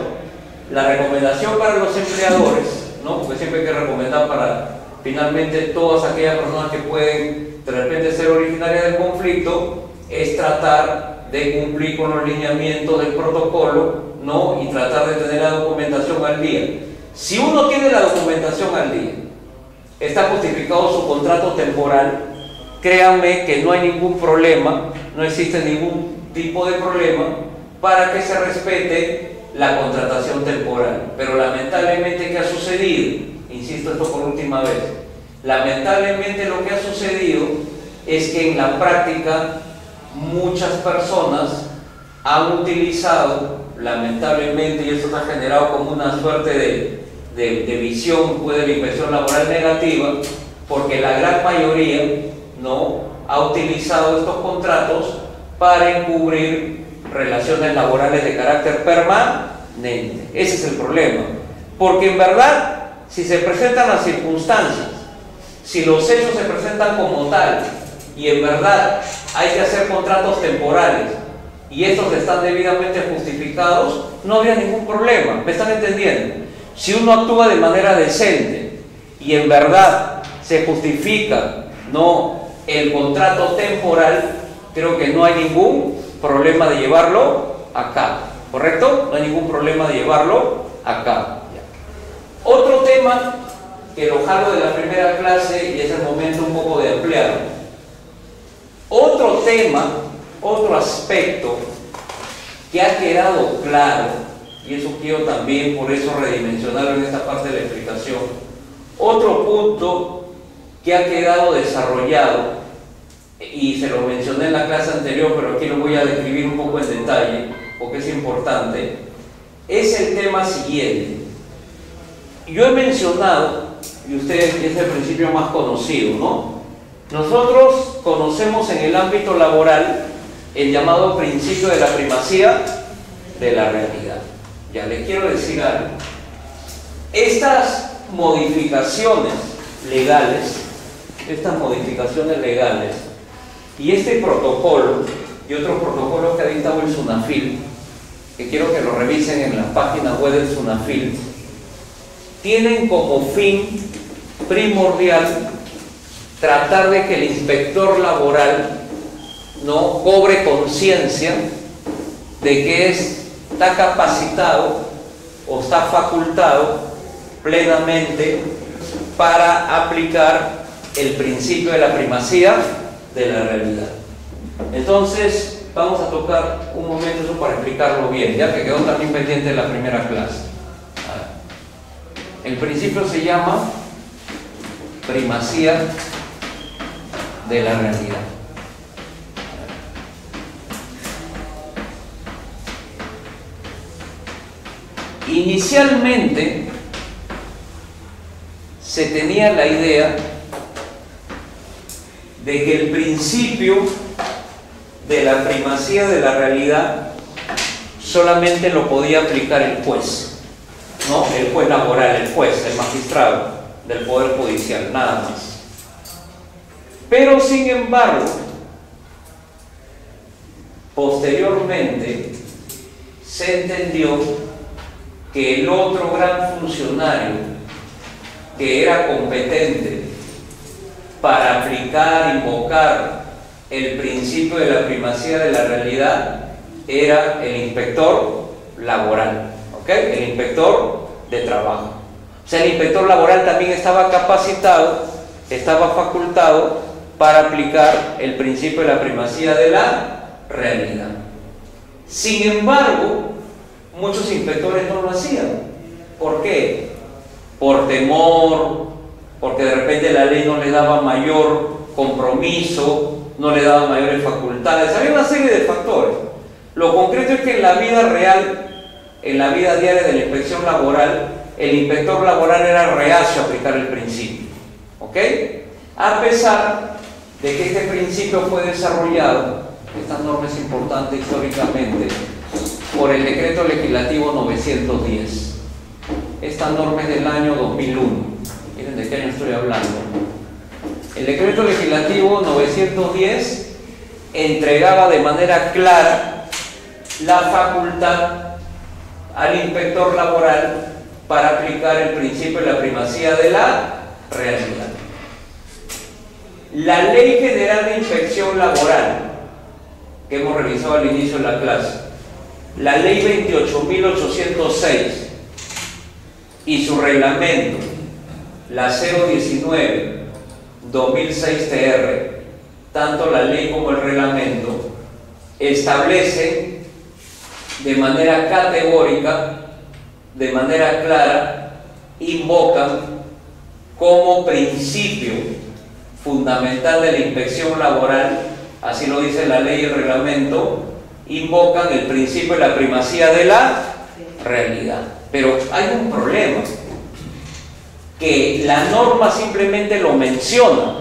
La recomendación para los empleadores, ¿no? Porque siempre hay que recomendar para finalmente todas aquellas personas que pueden de repente ser originarias del conflicto, es tratar de cumplir con los lineamientos del protocolo, ¿no? Y tratar de tener la documentación al día. Si uno tiene la documentación al día, está justificado su contrato temporal, créanme que no hay ningún problema, no existe ningún tipo de problema para que se respete la contratación temporal. Pero lamentablemente, ¿qué ha sucedido? Insisto esto por última vez. Lamentablemente lo que ha sucedido es que en la práctica muchas personas han utilizado, lamentablemente, y esto ha generado como una suerte de visión pues, de la inspección laboral negativa, porque la gran mayoría no ha utilizado estos contratos para encubrir relaciones laborales de carácter permanente. Ese es el problema, porque en verdad, si se presentan las circunstancias, si los hechos se presentan como tal y en verdad hay que hacer contratos temporales y estos están debidamente justificados, no habría ningún problema. ¿Me están entendiendo? Si uno actúa de manera decente y en verdad se justifica, ¿no?, el contrato temporal, creo que no hay ningún problema de llevarlo a cabo, ¿correcto? No hay ningún problema de llevarlo a cabo. Otro tema que lo jalo de la primera clase y es el momento un poco de ampliarlo. Otro tema, otro aspecto que ha quedado claro, y eso quiero también por eso redimensionarlo en esta parte de la explicación, otro punto que ha quedado desarrollado, y se lo mencioné en la clase anterior, pero aquí lo voy a describir un poco en detalle, porque es importante, es el tema siguiente. Yo he mencionado, y ustedes, que es el principio más conocido, ¿no? Nosotros conocemos en el ámbito laboral el llamado principio de la primacía de la realidad. Ya les quiero decir algo. Estas modificaciones legales y este protocolo y otros protocolos que ha dictado el SUNAFIL, que quiero que lo revisen en la página web del SUNAFIL, tienen como fin primordial tratar de que el inspector laboral no cobre conciencia de que está capacitado o está facultado plenamente para aplicar el principio de la primacía de la realidad. Entonces vamos a tocar un momento eso para explicarlo bien, ya que quedó también pendiente de la primera clase. El principio se llama primacía de la realidad. Inicialmente se tenía la idea de que el principio de la primacía de la realidad solamente lo podía aplicar el juez, ¿no? El juez laboral, el juez, el magistrado del Poder Judicial, nada más. Pero sin embargo, posteriormente se entendió que el otro gran funcionario que era competente para aplicar, invocar el principio de la primacía de la realidad era el inspector laboral, ¿ok? El inspector de trabajo. O sea, el inspector laboral también estaba capacitado, estaba facultado para aplicar el principio de la primacía de la realidad. Sin embargo, muchos inspectores no lo hacían. ¿Por qué? Por temor, porque de repente la ley no le daba mayor compromiso, no le daba mayores facultades. Había una serie de factores. Lo concreto es que en la vida real, en la vida diaria de la inspección laboral, el inspector laboral era reacio a aplicar el principio, ¿ok? A pesar de que este principio fue desarrollado, esta norma es importante históricamente, por el decreto legislativo 910. Esta norma es del año 2001. Miren de qué año estoy hablando. El decreto legislativo 910 entregaba de manera clara la facultad al inspector laboral para aplicar el principio de la primacía de la realidad. La Ley General de Inspección Laboral, que hemos revisado al inicio de la clase, la Ley 28.806 y su reglamento, la 019/2006 TR, tanto la ley como el reglamento, establecen de manera categórica, de manera clara, invocan como principio fundamental de la inspección laboral, así lo dice la ley y el reglamento, invocan el principio de la primacía de la realidad. Pero hay un problema, que la norma simplemente lo menciona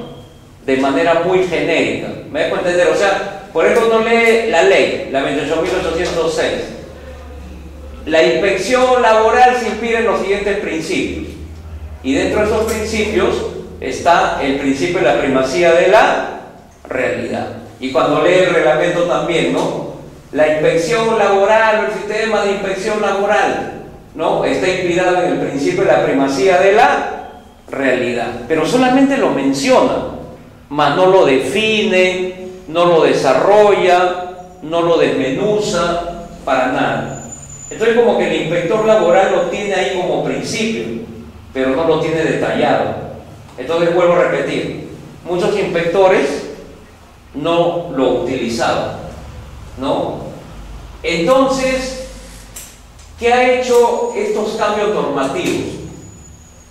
de manera muy genérica. ¿Me dejo entender? O sea, por ejemplo, uno lee la ley, la 28.806. La inspección laboral se inspira en los siguientes principios. Y dentro de esos principios está el principio de la primacía de la realidad. Y cuando lee el reglamento también, ¿no? La inspección laboral, el sistema de inspección laboral, ¿no? Está inspirado en el principio de la primacía de la realidad. Pero solamente lo menciona, mas no lo define, no lo desarrolla, no lo desmenuza, para nada. Entonces, como que el inspector laboral lo tiene ahí como principio, pero no lo tiene detallado. Entonces, vuelvo a repetir, muchos inspectores no lo utilizaban, ¿no? Entonces, ¿qué ha hecho estos cambios normativos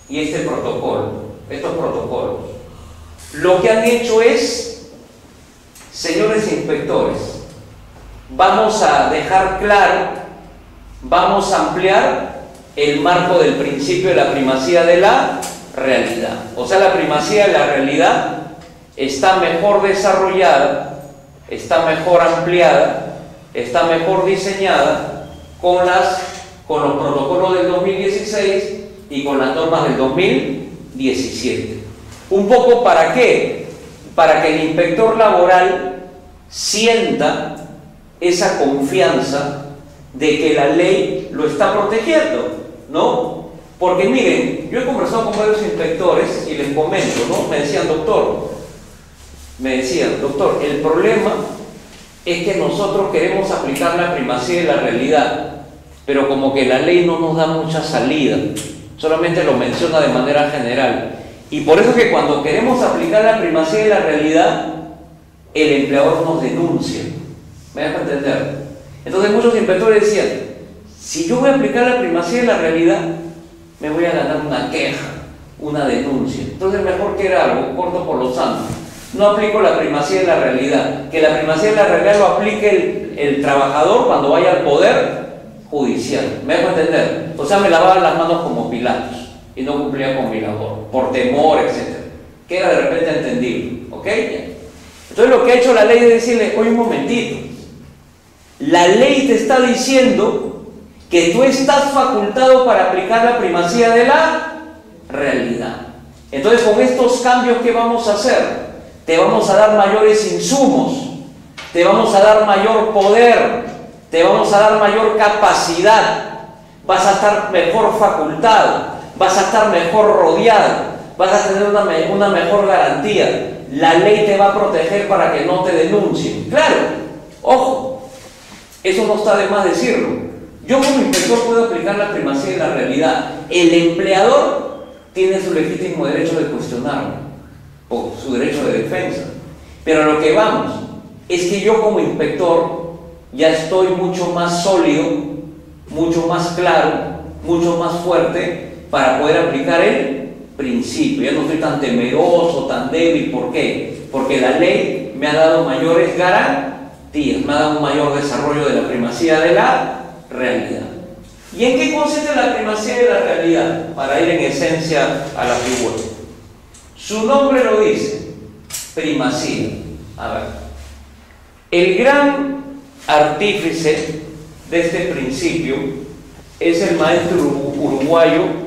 y este protocolo? Estos protocolos. Lo que han hecho es, señores inspectores, vamos a dejar claro, vamos a ampliar el marco del principio de la primacía de la realidad. O sea, la primacía de la realidad está mejor desarrollada, está mejor ampliada, está mejor diseñada con los protocolos del 2016 y con las normas del 2017. ¿Un poco para qué? Para que el inspector laboral sienta esa confianza de que la ley lo está protegiendo, ¿no? Porque miren, yo he conversado con varios inspectores y les comento, ¿no? Me decían, doctor, el problema es que nosotros queremos aplicar la primacía de la realidad, pero como que la ley no nos da mucha salida, solamente lo menciona de manera general. Y por eso es que cuando queremos aplicar la primacía de la realidad, el empleador nos denuncia. ¿Me deja entender? Entonces muchos inspectores decían, si yo voy a aplicar la primacía de la realidad, me voy a ganar una queja, una denuncia. Entonces mejor que era algo, corto por los santos. No aplico la primacía de la realidad. Que la primacía de la realidad lo aplique el trabajador cuando vaya al poder judicial. ¿Me dejo entender? O sea, me lavaba las manos como Pilatos y no cumplía con mi labor, por temor, etc. Que era de repente entendible. ¿Ok? Entonces lo que ha hecho la ley es decirle, oye, un momentito, la ley te está diciendo que tú estás facultado para aplicar la primacía de la realidad. Entonces, con estos cambios, ¿qué vamos a hacer? Te vamos a dar mayores insumos, te vamos a dar mayor poder, te vamos a dar mayor capacidad, vas a estar mejor facultado, vas a estar mejor rodeado, vas a tener una mejor garantía. La ley te va a proteger para que no te denuncien. Claro, ojo, eso no está de más decirlo. Yo como inspector puedo aplicar la primacía de la realidad. El empleador tiene su legítimo derecho de cuestionarlo, o su derecho de defensa. Pero a lo que vamos es que yo como inspector ya estoy mucho más sólido, mucho más claro, mucho más fuerte para poder aplicar el principio. Ya no estoy tan temeroso, tan débil. ¿Por qué? Porque la ley me ha dado mayores garantías, me ha dado un mayor desarrollo de la primacía de la realidad. ¿Y en qué consiste la primacía de la realidad? Para ir en esencia a la figura. Su nombre lo dice, primacía. A ver, el gran artífice de este principio es el maestro uruguayo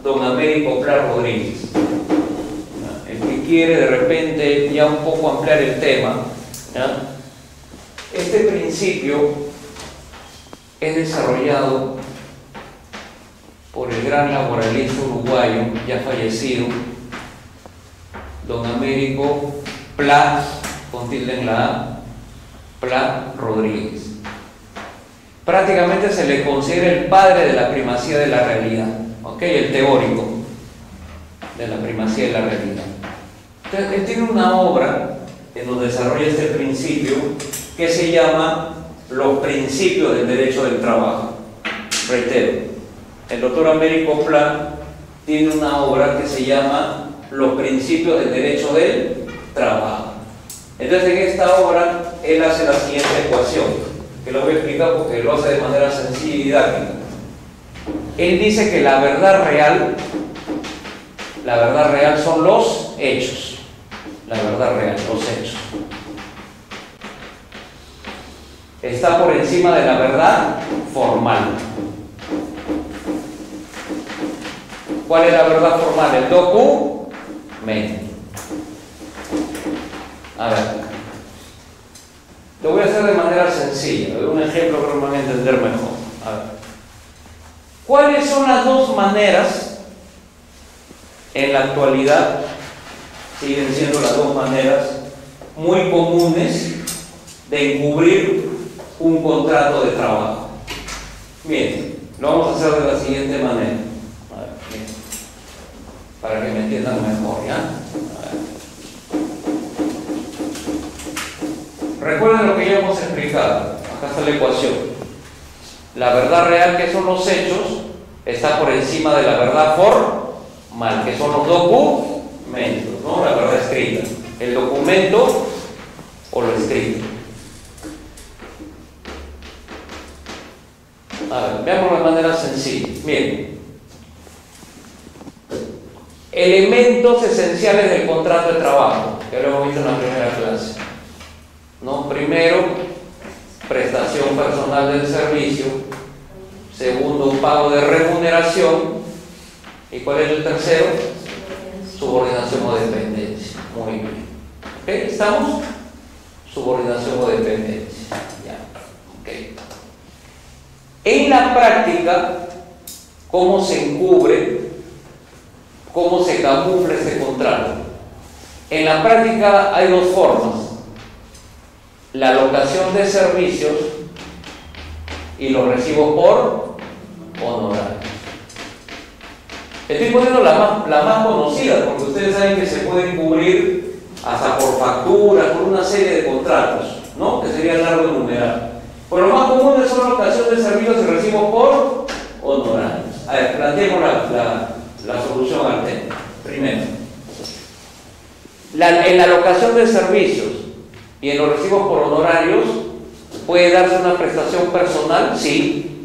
don Américo Pla Rodríguez. El que quiere de repente ya un poco ampliar el tema, ¿ya? Este principio es desarrollado por el gran laboralista uruguayo ya fallecido don Américo Pla, con tilde en la A, Pla Rodríguez. Prácticamente se le considera el padre de la primacía de la realidad, ¿ok? El teórico de la primacía de la realidad. Entonces, él tiene una obra en donde desarrolla este principio que se llama Los principios del derecho del trabajo. Reitero, el doctor Américo Pla tiene una obra que se llama Los principios del derecho del trabajo. Entonces, en esta obra él hace la siguiente ecuación, que lo voy a explicar porque lo hace de manera sencilla y didáctica. Él dice que la verdad real son los hechos. La verdad real, los hechos. Está por encima de la verdad formal. ¿Cuál es la verdad formal? El documento. A ver, lo voy a hacer de manera sencilla, de un ejemplo que me van a entender mejor. A ver, ¿cuáles son las dos maneras en la actualidad? Siguen siendo las dos maneras muy comunes de encubrir un contrato de trabajo. Bien, lo vamos a hacer de la siguiente manera. A ver, bien, para que me entiendan mejor, ¿ya? Recuerden lo que ya hemos explicado. Acá está la ecuación. La verdad real, que son los hechos, está por encima de la verdad formal, que son los documentos, ¿no? La verdad escrita. El documento o lo escrito. A ver, veamos Bien. Elementos esenciales del contrato de trabajo, que lo hemos visto en la primera clase. ¿No? Primero, prestación personal del servicio. Segundo, pago de remuneración. ¿Y cuál es el tercero? Subordinación o dependencia. Muy bien. ¿Ok? ¿Estamos? Subordinación o dependencia. Ya. ¿Ok? En la práctica, ¿cómo se encubre? ¿Cómo se camufla este contrato? En la práctica hay dos formas: la alocación de servicios y los recibos por honorarios. Estoy poniendo la más conocida, porque ustedes saben que se pueden cubrir hasta por facturas, por una serie de contratos, ¿no? Que sería largo enumerar. Pero lo más común es la alocación de servicios y recibos por honorarios. A ver, planteemos la solución al tema. Primero, en la alocación de servicios y en los recibos por honorarios, ¿puede darse una prestación personal? Sí.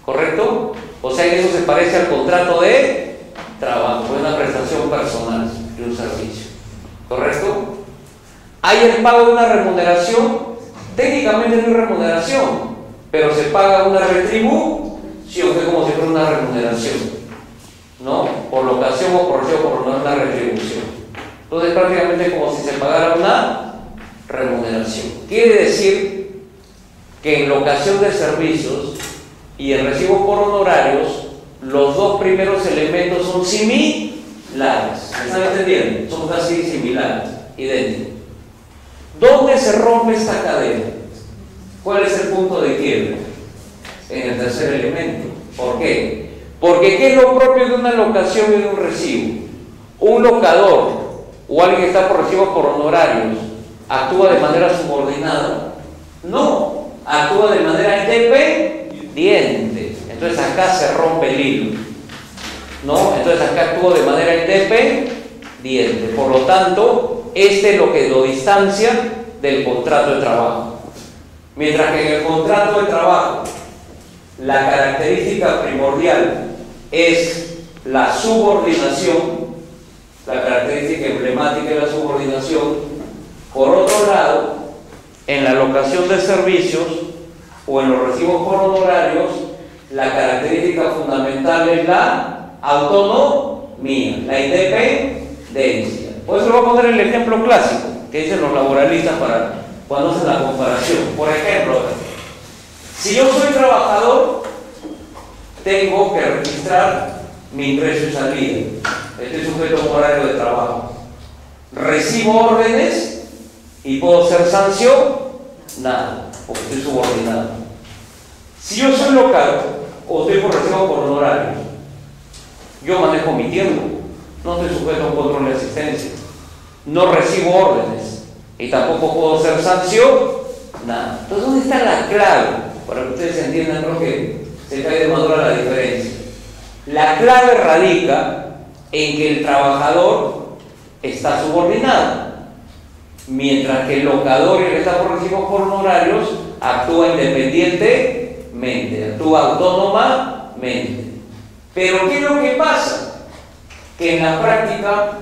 ¿Correcto? O sea, eso se parece al contrato de trabajo, es una prestación personal de un servicio. ¿Correcto? ¿Hay el pago de una remuneración? Técnicamente no hay remuneración, pero se paga una retribución, que es como si fuera una remuneración, ¿no? Por locación o por recibo por una retribución. Entonces, prácticamente es como si se pagara una remuneración. Quiere decir que en locación de servicios y en recibos por honorarios, los dos primeros elementos son similares. ¿Me están entendiendo? Son casi similares, idénticos. ¿Dónde se rompe esta cadena? ¿Cuál es el punto de quiebre? En el tercer elemento. ¿Por qué? Porque ¿qué es lo propio de una locación y de un recibo? Un locador o alguien que está por recibos por honorarios ¿actúa de manera subordinada? No, actúa de manera independiente. Entonces acá se rompe el hilo, ¿no? Entonces acá actúa de manera independiente. Por lo tanto, este es lo que lo distancia del contrato de trabajo. Mientras que en el contrato de trabajo la característica primordial es la subordinación, la característica emblemática es la subordinación. Por otro lado, en la alocación de servicios o en los recibos por honorarios, la característica fundamental es la autonomía, la independencia. Por eso voy a poner el ejemplo clásico que dicen los laboralistas para cuando hacen la comparación. Por ejemplo, si yo soy trabajador, tengo que registrar mi ingreso y salida. Estoy sujeto a un horario de trabajo. Recibo órdenes y puedo ser sancionado porque estoy subordinado. Si yo soy local o estoy por recibo por honorarios, yo manejo mi tiempo, no estoy sujeto a un control de asistencia, no recibo órdenes y tampoco puedo ser sancionado. Entonces, ¿dónde está la clave? Para que ustedes entiendan, creo que se cae de madura la diferencia. La clave radica en que el trabajador está subordinado, mientras que el locador y el que está por recibos por honorarios actúa independientemente, actúa autónomamente. Pero ¿qué es lo que pasa? Que en la práctica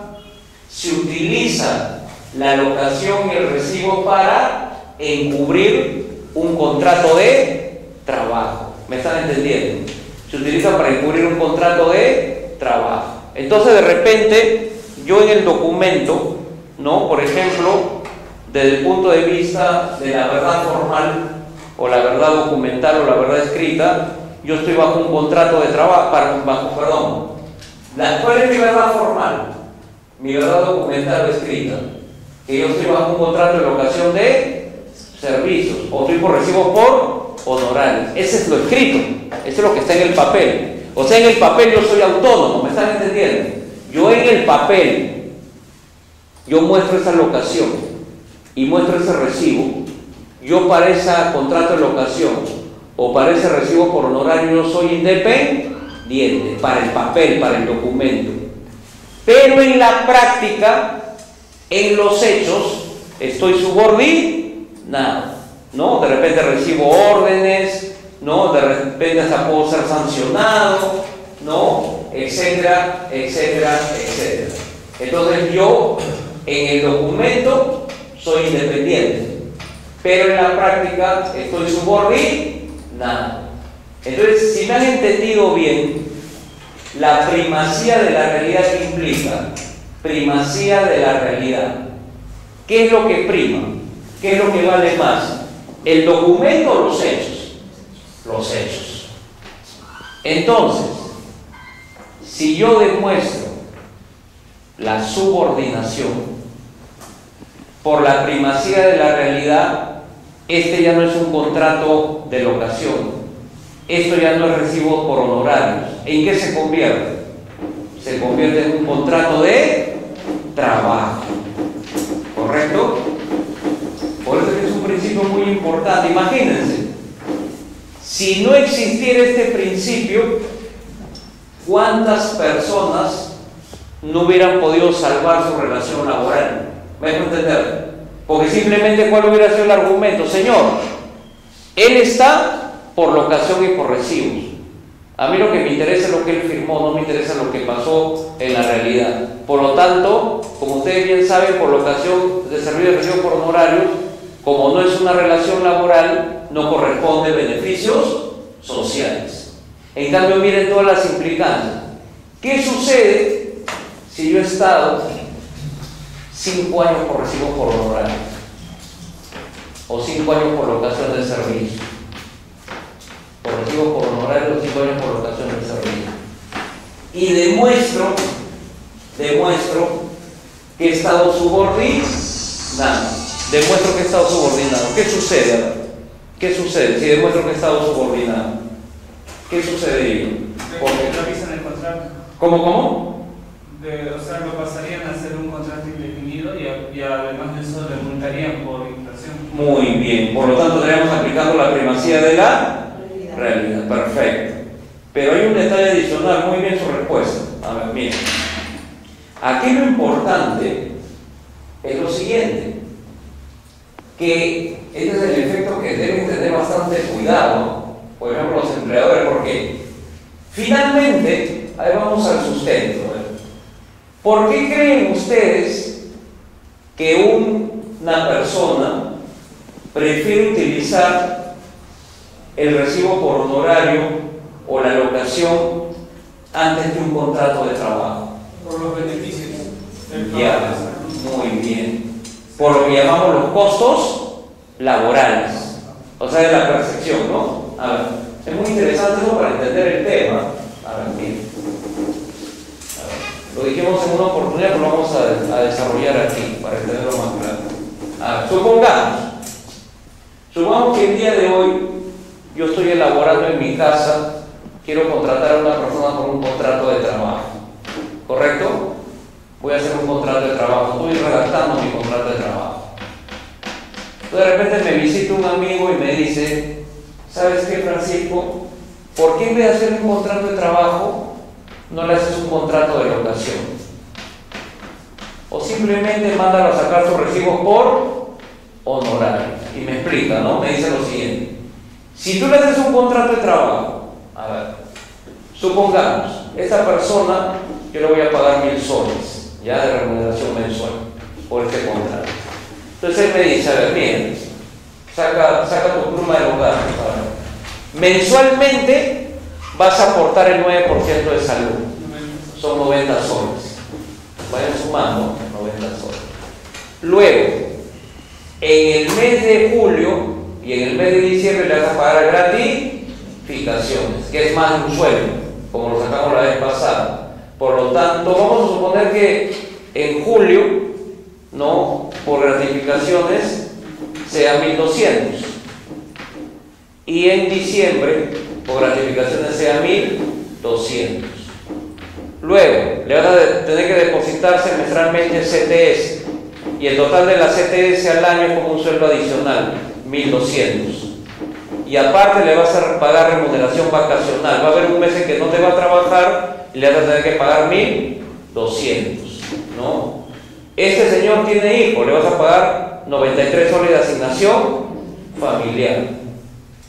se utiliza la locación y el recibo para encubrir un contrato de trabajo. ¿Me están entendiendo? Se utiliza para encubrir un contrato de trabajo. Entonces, de repente, yo en el documento, ¿no? Por ejemplo, desde el punto de vista de la verdad formal o la verdad documental o la verdad escrita, yo estoy bajo un contrato de trabajo, ¿cuál es mi verdad formal? Mi verdad documental o escrita, que yo estoy bajo un contrato de locación de servicios o estoy por recibos por honorarios. Ese es lo escrito, eso es lo que está en el papel. O sea, en el papel yo soy autónomo, ¿me están entendiendo? Yo en el papel, yo muestro esa locación y muestro ese recibo. Yo para ese contrato de locación o para ese recibo por honorario yo soy independiente, para el papel, para el documento. Pero en la práctica, en los hechos, estoy subordinado, ¿no? De repente recibo órdenes, ¿no? De repente hasta puedo ser sancionado, ¿no? Etcétera, etcétera, etcétera. Entonces yo en el documento soy independiente, pero en la práctica estoy subordinado. Entonces, si me han entendido bien, la primacía de la realidad, ¿qué implica? Primacía de la realidad. ¿Qué es lo que prima? ¿Qué es lo que vale más? ¿El documento o los hechos? Los hechos. Entonces, si yo demuestro la subordinación por la primacía de la realidad, este ya no es un contrato de locación, esto ya no es recibo por honorarios. ¿En qué se convierte? Se convierte en un contrato de trabajo, ¿correcto? Por eso es un principio muy importante. Imagínense, si no existiera este principio, ¿cuántas personas no hubieran podido salvar su relación laboral? ¿Me dejo entender? Porque simplemente, ¿cuál hubiera sido el argumento? Señor, él está por locación y por recibos. A mí lo que me interesa es lo que él firmó, no me interesa lo que pasó en la realidad. Por lo tanto, como ustedes bien saben, por locación de servicio de recibo por honorarios, como no es una relación laboral, no corresponde beneficios sociales. En cambio, miren todas las implicancias. ¿Qué sucede si yo he estado 5 años por recibo por honorarios? O 5 años por locación de servicio. Por recibo por honorarios, 5 años por locación de servicio. Y demuestro que he estado subordinado. Demuestro que he estado subordinado. ¿Qué sucede? A ver, ¿qué sucede si demuestro que he estado subordinado? ¿Qué sucedería? Porque lo avisan el contrato. ¿Cómo? O sea, lo pasarían a hacer un contrato indefinido y además de eso le multarían por infracción. Muy bien. Por lo tanto, estaríamos aplicando la primacía de la realidad. Perfecto. Pero hay un detalle adicional. Muy bien su respuesta. A ver, miren. Aquí lo importante es lo siguiente, que este es el efecto que deben tener bastante cuidado, por ejemplo, los empleadores, porque finalmente, ahí vamos al sustento. ¿Por qué creen ustedes que una persona prefiere utilizar el recibo por honorario o la locación antes que un contrato de trabajo? Por los beneficios. Ya, muy bien. Por lo que llamamos los costos laborales, o sea, de la percepción, ¿no? A ver, es muy interesante eso para entender el tema. A ver, miren. Lo dijimos en una oportunidad, pero lo vamos a desarrollar aquí para entenderlo más claro. A ver, supongamos que el día de hoy yo estoy elaborando en mi casa, quiero contratar a una persona por un contrato de trabajo, ¿correcto? Voy a hacer un contrato de trabajo, estoy redactando mi contrato de trabajo. De repente me visita un amigo y me dice, ¿sabes qué, Francisco? ¿Por qué en vez de hacer un contrato de trabajo no le haces un contrato de locación? O simplemente mándalo a sacar sus recibos por honorario. Y me explica, ¿no? Me dice lo siguiente. Si tú le haces un contrato de trabajo, a ver, supongamos, esta persona yo le voy a pagar 1.000 soles ya de remuneración mensual por este contrato. Entonces él me dice, a ver, miren, saca tu pluma del hogar. Mensualmente vas a aportar el 9% de salud. Son 90 soles. Vayan sumando 90 soles. Luego, en el mes de julio y en el mes de diciembre le vas a pagar gratificaciones, que es más de un sueldo, como lo sacamos la vez pasada. Por lo tanto, vamos a suponer que en julio, ¿no?, por gratificaciones sea 1.200. Y en diciembre, por gratificaciones sea 1.200. Luego, le vas a tener que depositar semestralmente CTS. Y el total de la CTS al año es como un sueldo adicional, 1.200. Y aparte le vas a pagar remuneración vacacional. Va a haber un mes en que no te va a trabajar y le vas a tener que pagar 1.200, ¿no? Este señor tiene hijo, le vas a pagar 93 soles de asignación familiar.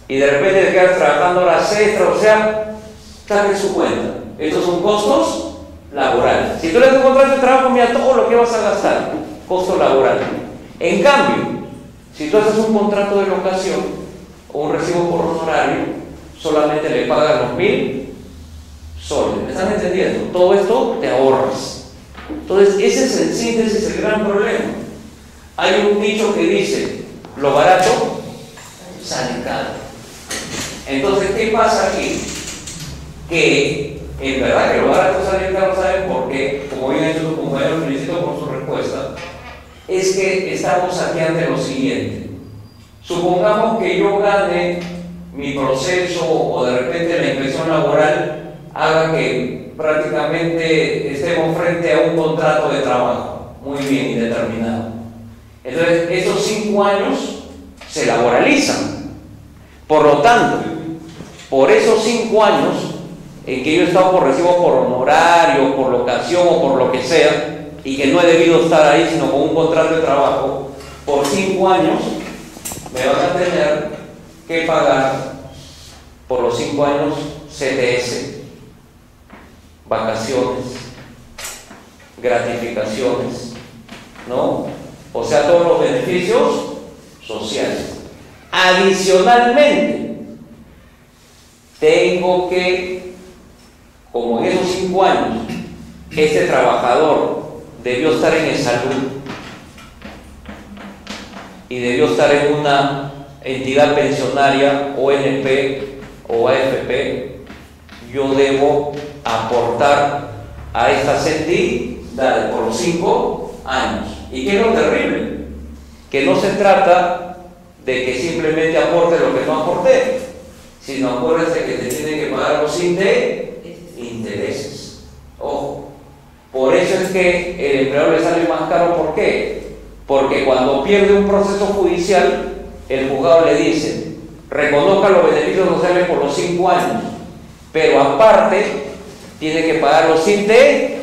Y de repente te quedas trabajando horas extras, o sea, saque su cuenta. Estos son costos laborales. Si tú le das un contrato de trabajo, mira todo lo que vas a gastar, costo laboral. En cambio, si tú haces un contrato de locación o un recibo por honorario, solamente le pagan los 1.000 soles. ¿Me están entendiendo? Todo esto te ahorras. Entonces, ese es en síntesis el gran problema. Hay un dicho que dice, lo barato sale caro. Entonces, ¿qué pasa aquí? Que en verdad que lo barato sale caro, ¿saben por qué? Como bien ha dicho tu compañero, felicito por su respuesta. Es que estamos aquí ante lo siguiente. Supongamos que yo gane mi proceso o de repente la inspección laboral haga que prácticamente estemos frente a un contrato de trabajo muy bien indeterminado. Entonces, esos 5 años se laboralizan. Por lo tanto, por esos 5 años en que yo he estado por recibo por honorario, por locación o por lo que sea, y que no he debido estar ahí sino con un contrato de trabajo, por 5 años me van a tener que pagar por los 5 años CTS, vacaciones, gratificaciones, ¿no? O sea, todos los beneficios sociales. Adicionalmente, tengo que, como en esos 5 años, este trabajador debió estar en salud y debió estar en una entidad pensionaria, ONP o AFP, yo debo aportar a estas entidades por los 5 años. ¿Y qué es lo terrible? Que no se trata de que simplemente aporte lo que no aporté, sino acuérdense que te tienen que pagar los intereses. Ojo. Por eso es que el empleador le sale más caro. ¿Por qué? Porque cuando pierde un proceso judicial, el juzgado le dice, reconozca los beneficios sociales por los 5 años, pero aparte tiene que pagar los intereses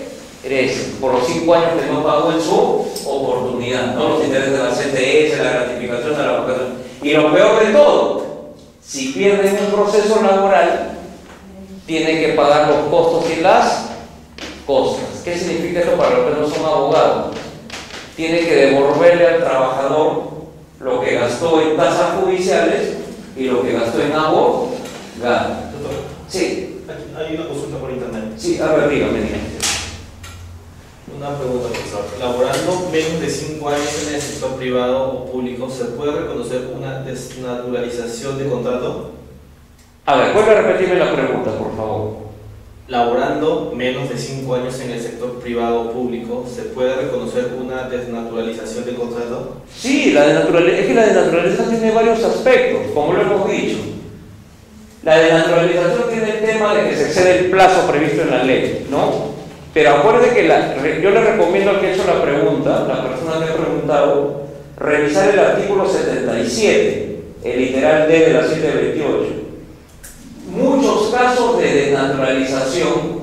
por los 5 años que no pagó en su oportunidad, no los intereses de la CTS, la gratificación de la vacación. Y lo peor de todo, si pierden un proceso laboral, tienen que pagar los costos y las costas. ¿Qué significa esto para los que no son abogados? Tiene que devolverle al trabajador lo que gastó en tasas judiciales y lo que gastó en abogado. Doctor, Sí. hay una consulta por internet. Sí, a ver, dígame. Una pregunta, profesor. Laborando menos de 5 años en el sector privado o público, ¿se puede reconocer una desnaturalización de contrato? A ver, vuelve a repetirme la pregunta, por favor. Laborando menos de 5 años en el sector privado o público, ¿se puede reconocer una desnaturalización de contrato? Sí, es que la desnaturalización tiene varios aspectos, como lo hemos dicho. La desnaturalización tiene el tema de que se excede el plazo previsto en la ley, ¿no? Pero acuerde que yo le recomiendo al que ha hecho la pregunta, la persona que ha preguntado, revisar el artículo 77, el literal D de la 728. Muchos casos de desnaturalización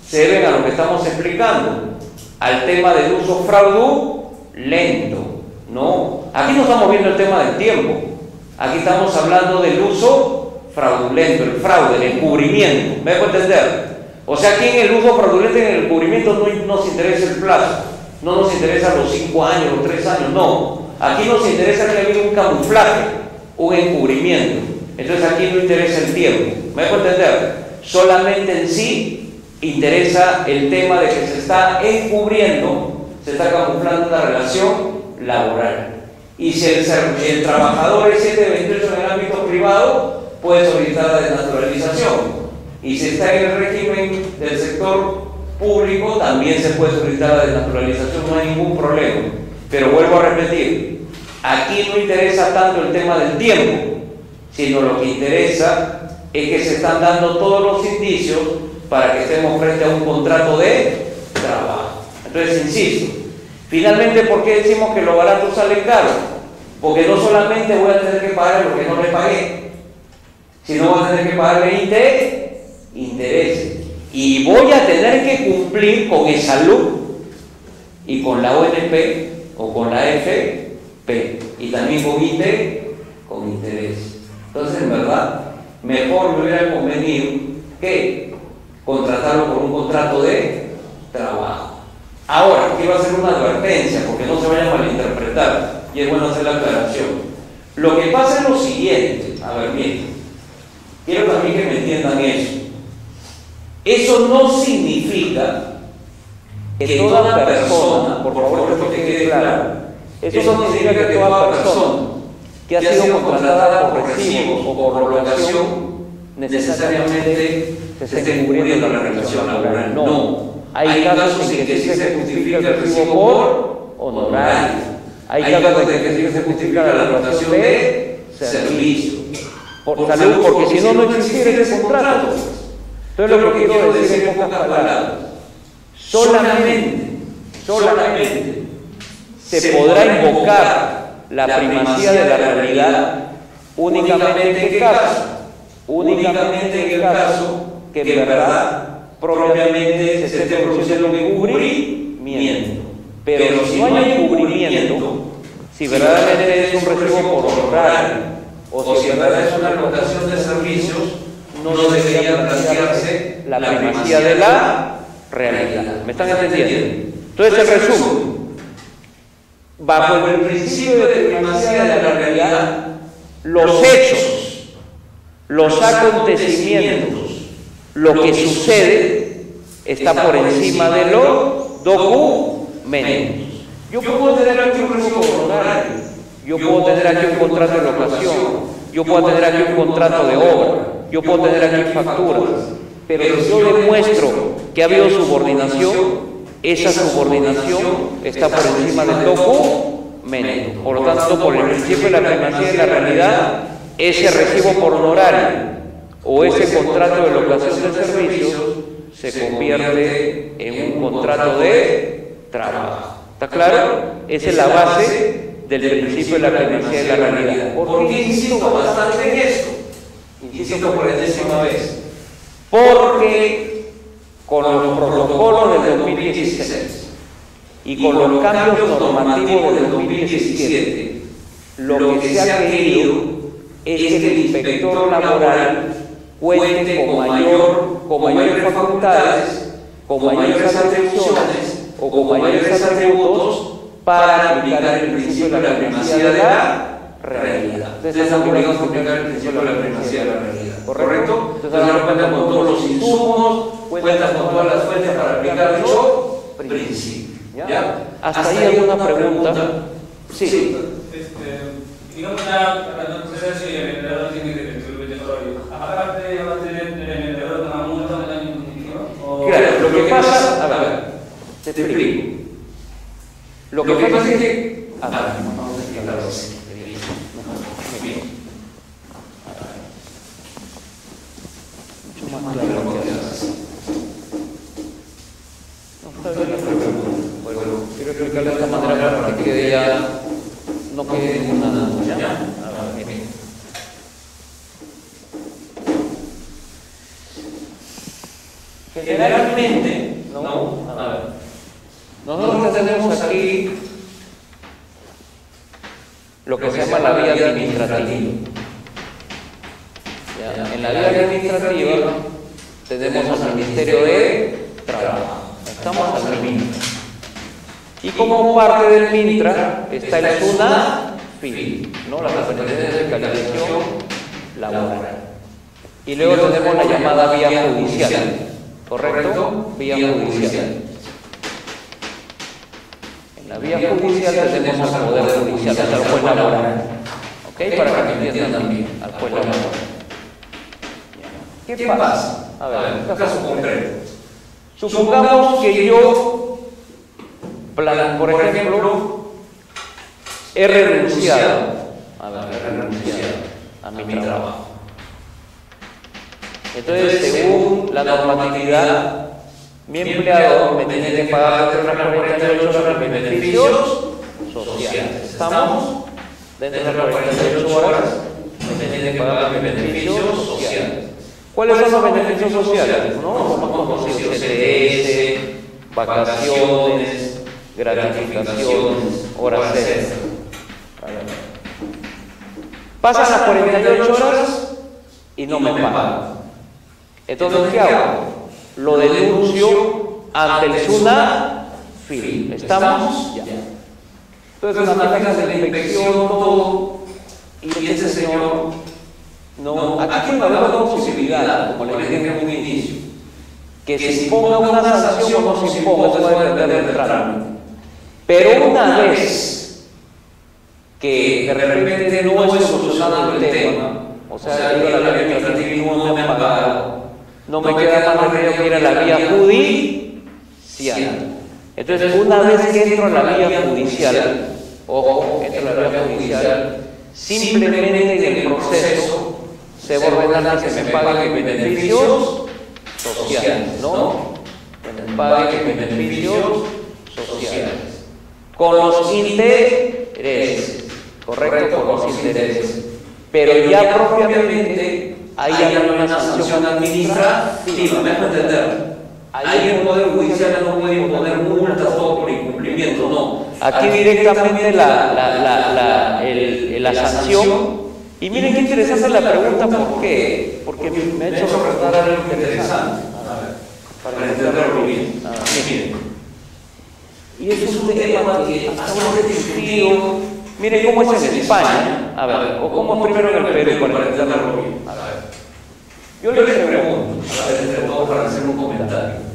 se deben a lo que estamos explicando, al tema del uso fraudulento, ¿no? Aquí no estamos viendo el tema del tiempo, aquí estamos hablando del uso fraudulento, el fraude, el encubrimiento. ¿Me dejo entender? O sea, aquí en el uso fraudulento, en el encubrimiento, no nos interesa el plazo, no nos interesa los 5 años, los 3 años, no. Aquí nos interesa que haya un camuflaje, un encubrimiento. Entonces aquí no interesa el tiempo. ¿Me dejo entender? Solamente en sí interesa el tema de que se está encubriendo, se está camuflando una relación laboral. Y si el trabajador es 728 en el ámbito privado, puede solicitar la desnaturalización. Y si está en el régimen del sector público, también se puede solicitar la desnaturalización, no hay ningún problema. Pero vuelvo a repetir, aquí no interesa tanto el tema del tiempo, sino lo que interesa es que se están dando todos los indicios para que estemos frente a un contrato de trabajo. Entonces, insisto, finalmente, ¿por qué decimos que lo barato sale caro? Porque no solamente voy a tener que pagar lo que no le pagué, sino voy a tener que pagarle intereses. Y voy a tener que cumplir con ESALUD y con la ONP o con la FP y también con interés. Entonces, en verdad, mejor me hubiera convenido que contratarlo por un contrato de trabajo. Ahora, quiero hacer una advertencia porque no se vaya a malinterpretar y es bueno hacer la aclaración. Lo que pasa es lo siguiente, a ver, miren, quiero también que me entiendan eso. Eso no significa que toda persona, por favor que quede claro, eso no significa que toda persona que ha sido contratada por recibos o por locación necesariamente se esté cubriendo la relación laboral. No. Hay casos en que sí se justifica el recibo por honorario. Hay casos en que sí se justifica la locación de servicio. Por salud, porque si no, no existiera ese contrato. Entonces lo que quiero decir en pocas palabras, solamente se podrá invocar la primacía de la realidad únicamente en qué caso, únicamente en el caso que en verdad propiamente se esté produciendo un encubrimiento. Pero si no hay encubrimiento, si verdaderamente es un recibo por honorario o si en verdad es una locación de servicios, no debería plantearse la primacía de la realidad. ¿Me están entendiendo? Entonces, el resumen, bajo el principio de primacía de la realidad, los hechos, los acontecimientos, lo que sucede está por encima de los documentos. Yo puedo tener aquí un recibo por honorario, yo puedo tener aquí un contrato de locación, yo puedo tener aquí un contrato de obra, yo puedo tener aquí facturas, pero si yo demuestro que ha habido subordinación, esa subordinación está por encima del documento. Por lo tanto, por el principio de la primacía de la realidad, ese recibo por honorario o ese contrato de locación de servicios se convierte en un contrato de trabajo. ¿Está claro? Esa es la base del principio de la primacía de la realidad. ¿Por qué insisto bastante en esto? Insisto por enésima vez. Porque con los protocolos del 2016 y con los cambios normativos del 2017, lo que se ha querido es que el inspector laboral cuente con mayores facultades, con mayores atribuciones o con mayores atributos para aplicar el principio de la primacía de la realidad. Ustedes están obligados a aplicar el principio de la primacía de la realidad, ¿correcto? Entonces ahora cuentan con todos los insumos, cuentan con todas las fuentes para aplicar dicho principio. ¿Ya? ¿Hasta ahí alguna pregunta? Sí. Digamos ya, no sé si el empleador tiene que obligatorio. Aparte, ¿va a tener el empleador una multa del año impositivo? Claro, lo que pasa, a ver, te explico. Lo que pasa es que, a ver, vamos a explicarlo así. Mucho más claro lo que haces. No está bien la pregunta. Bueno, quiero explicarle de esta manera para que quede ya, no quede ninguna duda. ¿Ya? A ver, miren. Generalmente, no, a ver, nosotros tenemos aquí lo que se llama la vía administrativa. ¿Ya? En la vía administrativa tenemos al Ministerio de Trabajo, estamos al MINTRA. Y como parte del MINTRA está el SUNAFIL, ¿no? La Dependencia de Fiscalización Laboral. Y luego tenemos la llamada vía judicial, ¿correcto? Vía judicial. En la vía judicial tenemos al Poder Judicial, al juez laboral. ¿Ok? Para que me entiendan también, al juez laboral. ¿Qué pasa? A ver, un caso concreto. Supongamos que yo, por ejemplo, he renunciado a mi trabajo. Entonces, según la normatividad, mi empleador me tiene que pagar dentro de las 48 horas mis beneficios sociales. ¿Estamos? Dentro de las 48 horas me tiene que pagar mis beneficios sociales. ¿Cuáles son los beneficios sociales? ¿No? Como conocidos, CTS, vacaciones, gratificaciones, horas extras. Pasan las 48 horas y no me pagan. Entonces, ¿qué hago? lo denuncio ante el SUNAFIL. ¿Estamos? Ya. Entonces, una fijas de la inspección, todo, y este señor, no, aquí puede haber una posibilidad, como les dije en un inicio, que se imponga una sanción o no se imponga, eso va a depender del trámite. Pero una vez que de repente no he solucionado el tema, o sea, digo la vía administrativa y no me han pagado, no me queda más remedio que ir a la vía judicial. Entonces, una vez que entro a la vía judicial, ojo, entro a la vía judicial, simplemente en el proceso se va a ordenar que se me paguen mis beneficios sociales, ¿no? Que me paguen mis beneficios sociales. Con los intereses, correcto, con los intereses. Pero ya propiamente hay una sanción administrativa, me dejo entender. Ahí el Poder Judicial no puede imponer multas todo por incumplimiento, no. Aquí directamente la sanción. Y miren qué interesante la pregunta, ¿por qué? Porque me ha hecho recordar algo interesante. Para entenderlo bien. Miren. Y es un tema que hasta ahora he discutido. Miren cómo es en España. A ver, o cómo primero en el Perú, para entenderlo bien. A ver. Yo les pregunto, a ver, entre todos para hacer un comentario.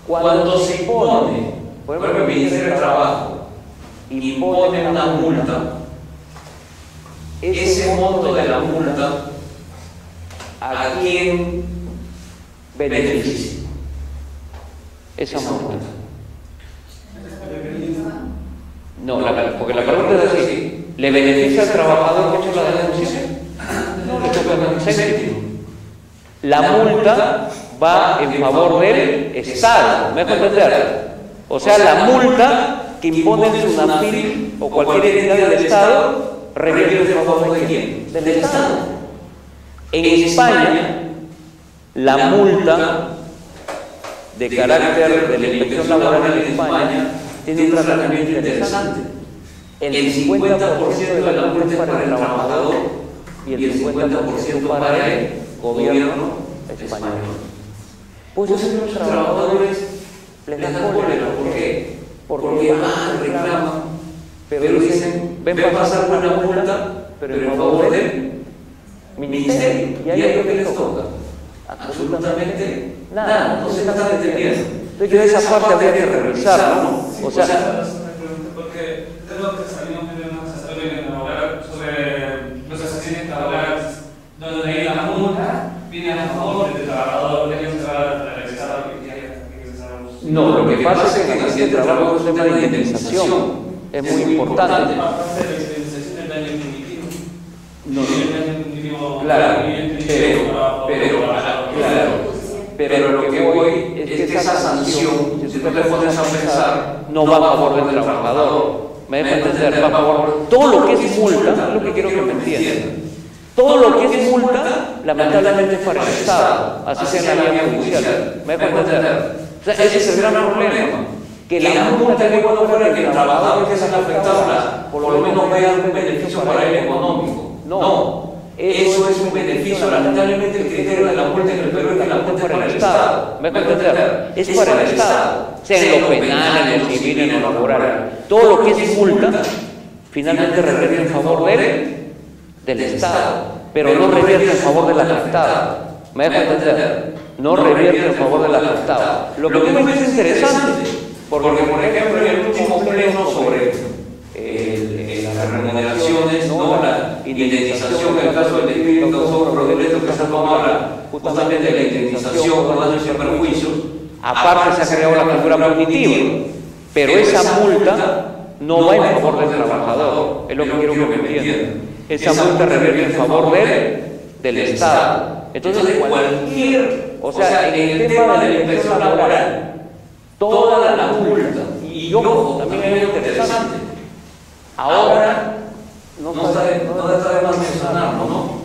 Cuando se impone, por ejemplo, el Ministerio del Trabajo impone una multa, ese monto de la multa, ¿a quién beneficia esa multa? No, porque la pregunta es así: ¿le beneficia al trabajador que ha hecho la denuncia? No, le toca un céntimo. La multa va en favor del Estado, ¿me dejo entender? O sea, la multa que impone el SUNAFIL o cualquier entidad del Estado revierte en favor de quién? Del Estado. En España, la multa de carácter de la inspección laboral en España tiene un tratamiento interesante. El 50% de la multa es para el trabajador y el 50% para el gobierno español. Pues eso los trabajadores les dan cólera. ¿Por qué? Porque reclaman, pero dicen, ven pasar una multa, pero en favor del ministerio. ¿Y ahí es lo que les toca? Absolutamente nada, no se está entendiendo. Entonces yo esa parte habría que revisarla, ¿no? O sea, porque tengo que salir de una asesoría sobre los asesinatos laborales, donde la multa viene a favor del trabajador, de que se va a realizar lo que quiera. No, lo que pasa es que en el accidente de trabajo es un tema de indemnización, es muy importante. Aparte de la indemnización del daño cognitivo. No, el daño cognitivo, claro, pero lo que voy es que esa sanción, si tú te pones a pensar, no va a favor del trabajador. Me dejo entender, va a favor. Todo lo que es multa, es lo que quiero que me entiendan. Todo lo que es multa, lamentablemente es para el Estado, así sea en la vía judicial. ¿Me dejo entender? O sea, ese es el gran problema. Que la multa tiene bueno fuera que el trabajador que se ha afectado, por lo menos vea un beneficio para él económico. No, eso es un beneficio. Lamentablemente el criterio de la multa en el Perú es que la multa es para el Estado. ¿Me dejo entender? Es para el Estado. Sea en lo penal, en lo civil, en lo laboral. Todo lo que es multa, finalmente revierte en favor del Estado, pero no revierte en favor del afectado. ¿Me dejo entender? No revierte en favor del afectado. Lo que me parece interesante, porque por ejemplo en el último pleno sobre las remuneraciones, ¿no? La indemnización, en el caso del despido, doctor Rodríguez, que se tomaba justamente de la indemnización por daños y perjuicios, aparte se ha creado la figura punitiva, pero esa multa no va en favor del trabajador, es lo que quiero que me entiendan. Esa multa revierte en favor del Estado. Entonces, o sea, en el tema de la inspección laboral, toda la multa, y ojo, también es muy interesante, ahora, no está de más mencionarlo, ¿no?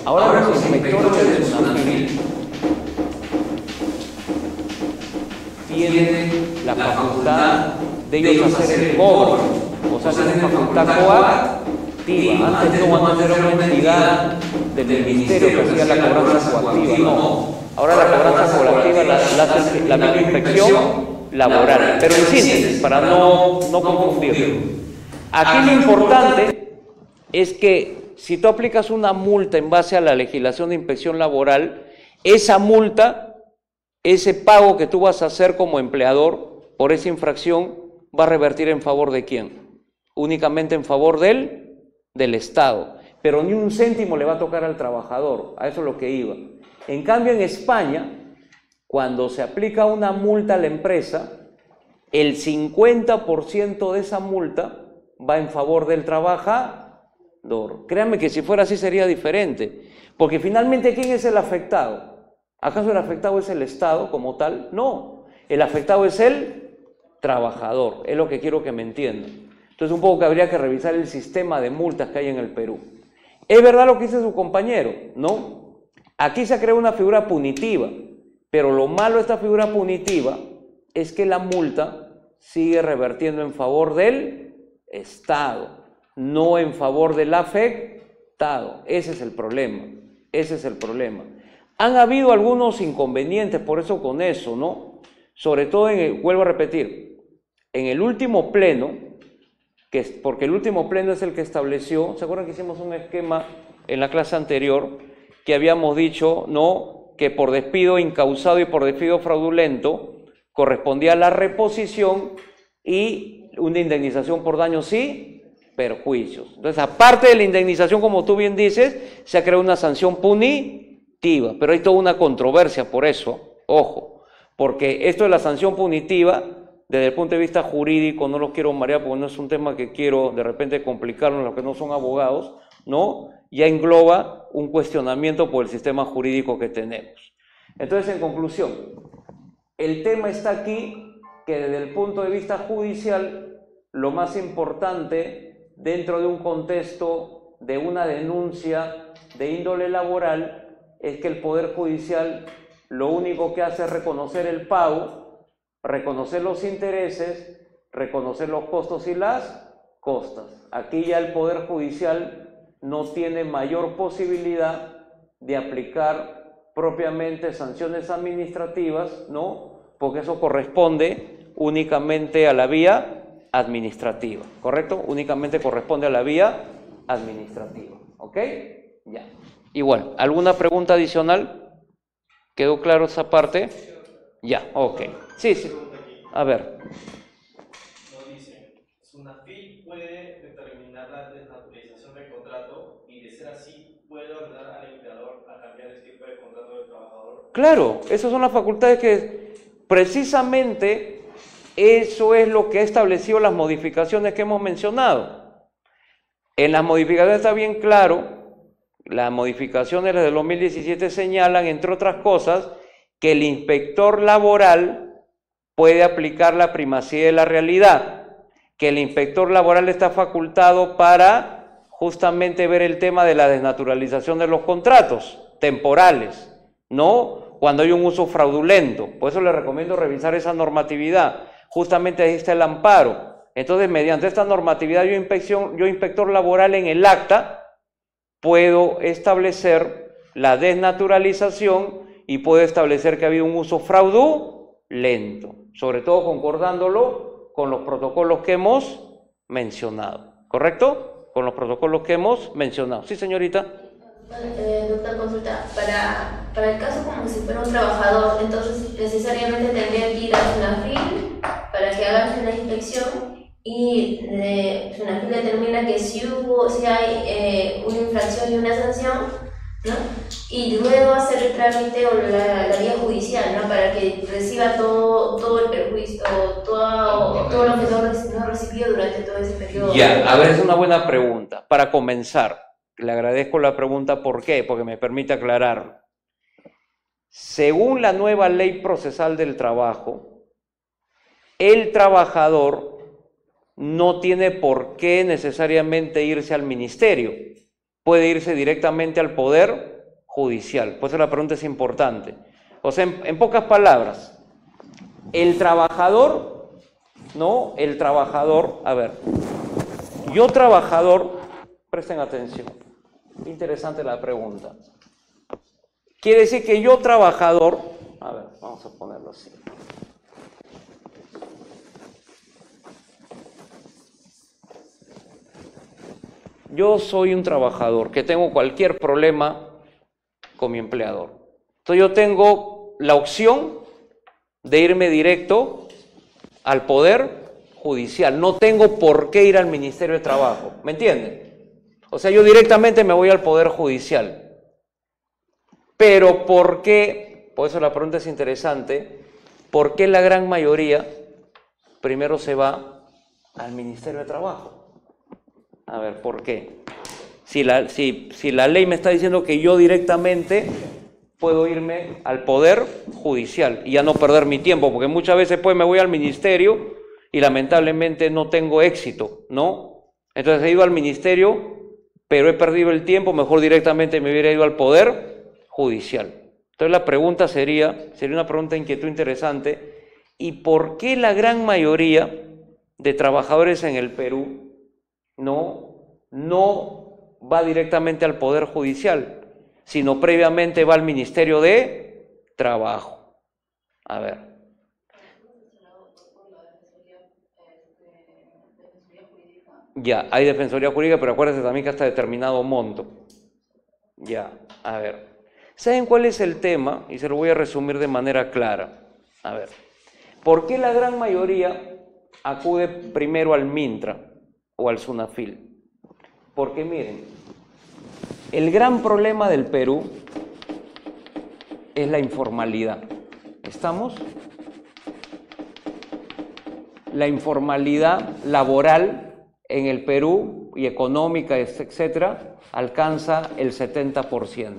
Ahora los inspectores del SUNAFIL tienen la facultad de ellos hacer el cobro, o sea, tienen facultad coactiva. Antes no, antes era una entidad del ministerio que hacía la cobranza coactiva, no. Ahora la cobranza colaborativa la hace la misma inspección laboral, pero en síntesis, para no confundirlo. Aquí lo importante es que si tú aplicas una multa en base a la legislación de inspección laboral, esa multa, ese pago que tú vas a hacer como empleador por esa infracción, va a revertir en favor de quién? Únicamente en favor del Estado, pero ni un céntimo le va a tocar al trabajador, a eso es lo que iba. En cambio, en España, cuando se aplica una multa a la empresa, el 50% de esa multa va en favor del trabajador. Créanme que si fuera así sería diferente, porque finalmente, ¿quién es el afectado? ¿Acaso el afectado es el Estado como tal? No, el afectado es el trabajador, es lo que quiero que me entiendan. Entonces, un poco que habría que revisar el sistema de multas que hay en el Perú. ¿Es verdad lo que dice su compañero? No. Aquí se ha creado una figura punitiva, pero lo malo de esta figura punitiva es que la multa sigue revertiendo en favor del Estado, no en favor del afectado. Ese es el problema, ese es el problema. Han habido algunos inconvenientes, por eso con eso, ¿no? Sobre todo, vuelvo a repetir, en el último pleno, porque el último pleno es el que estableció, ¿se acuerdan que hicimos un esquema en la clase anterior? Que habíamos dicho, ¿no?, que por despido incausado y por despido fraudulento correspondía la reposición y una indemnización por daños y perjuicios. Entonces, aparte de la indemnización, como tú bien dices, se ha creado una sanción punitiva, pero hay toda una controversia por eso, ojo, porque esto de la sanción punitiva, desde el punto de vista jurídico, no lo quiero marear porque no es un tema que quiero de repente complicarlo en los que no son abogados, ¿no?, ya engloba un cuestionamiento por el sistema jurídico que tenemos. Entonces, en conclusión, el tema está aquí que desde el punto de vista judicial, lo más importante dentro de un contexto de una denuncia de índole laboral es que el Poder Judicial lo único que hace es reconocer el pago, reconocer los intereses, reconocer los costos y las costas. Aquí ya el Poder Judicial no tiene mayor posibilidad de aplicar propiamente sanciones administrativas, ¿no?, porque eso corresponde únicamente a la vía administrativa, ¿correcto? Únicamente corresponde a la vía administrativa, ¿ok? Ya. Igual, ¿alguna pregunta adicional? ¿Quedó claro esa parte? Ya, ok. Sí, sí. A ver. Nos dicen, SUNAFIL puede determinar la desnaturalización del contrato y, de ser así, puede ordenar al empleador a cambiar el tipo de contrato del trabajador. Claro, esas son las facultades que precisamente eso es lo que ha establecido las modificaciones que hemos mencionado. En las modificaciones está bien claro, las modificaciones del 2017 señalan, entre otras cosas, que el inspector laboral puede aplicar la primacía de la realidad, que el inspector laboral está facultado para justamente ver el tema de la desnaturalización de los contratos temporales, ¿no?, cuando hay un uso fraudulento. Por eso les recomiendo revisar esa normatividad. Justamente ahí está el amparo. Entonces, mediante esta normatividad, yo inspector laboral en el acta, puedo establecer la desnaturalización y puedo establecer que ha habido un uso fraudulento, sobre todo concordándolo con los protocolos que hemos mencionado. ¿Correcto? Con los protocolos que hemos mencionado. Sí, señorita. Doctor, consulta, para el caso como si fuera un trabajador, entonces necesariamente tendría que ir a SUNAFIL para que hagan una inspección y SUNAFIL determina que si hay una infracción y una sanción, ¿no?, y luego hacer el trámite o la vía judicial, ¿no?, para que reciba todo el perjuicio, todo lo que no ha recibido durante todo ese periodo. Ya, a ver, es una buena pregunta. Para comenzar, le agradezco la pregunta. ¿Por qué? Porque me permite aclarar. Según la nueva ley procesal del trabajo, el trabajador no tiene por qué necesariamente irse al ministerio, puede irse directamente al Poder Judicial. Por eso la pregunta es importante. O sea, en pocas palabras, el trabajador, ¿no? El trabajador, a ver, yo trabajador, presten atención, interesante la pregunta. Quiere decir que yo, trabajador, a ver, vamos a ponerlo así. Yo soy un trabajador que tengo cualquier problema con mi empleador. Entonces yo tengo la opción de irme directo al Poder Judicial. No tengo por qué ir al Ministerio de Trabajo. ¿Me entienden? O sea, yo directamente me voy al Poder Judicial. Pero ¿por qué? Por eso la pregunta es interesante. ¿Por qué la gran mayoría primero se va al Ministerio de Trabajo? A ver, ¿por qué? Si la ley me está diciendo que yo directamente puedo irme al Poder Judicial y ya no perder mi tiempo, porque muchas veces pues me voy al ministerio y lamentablemente no tengo éxito, ¿no? Entonces he ido al ministerio, pero he perdido el tiempo, mejor directamente me hubiera ido al Poder Judicial. Entonces la pregunta sería una pregunta de inquietud interesante, ¿y por qué la gran mayoría de trabajadores en el Perú no va directamente al Poder Judicial, sino previamente va al Ministerio de Trabajo? A ver. Ya, hay defensoría jurídica, pero acuérdense también que hasta determinado monto. Ya, a ver. ¿Saben cuál es el tema? Y se lo voy a resumir de manera clara. A ver. ¿Por qué la gran mayoría acude primero al Mintra o al SUNAFIL? Porque miren, el gran problema del Perú es la informalidad. ¿Estamos? La informalidad laboral en el Perú y económica, etcétera, alcanza el 70%.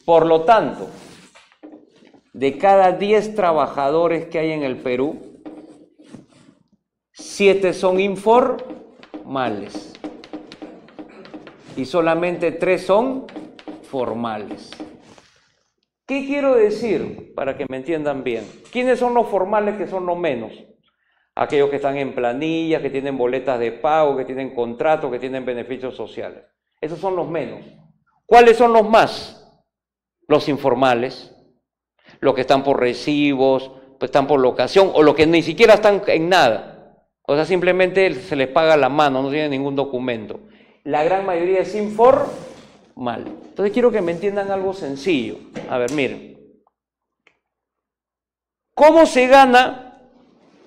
Por lo tanto, de cada 10 trabajadores que hay en el Perú, 7 son informales y solamente 3 son formales. ¿Qué quiero decir? Para que me entiendan bien. ¿Quiénes son los formales, que son los menos? Aquellos que están en planilla, que tienen boletas de pago, que tienen contratos, que tienen beneficios sociales. Esos son los menos. ¿Cuáles son los más? Los informales, los que están por recibos, pues están por locación, o los que ni siquiera están en nada. O sea, simplemente se les paga la mano, no tienen ningún documento. La gran mayoría es informal. Entonces quiero que me entiendan algo sencillo. A ver, miren. ¿Cómo se gana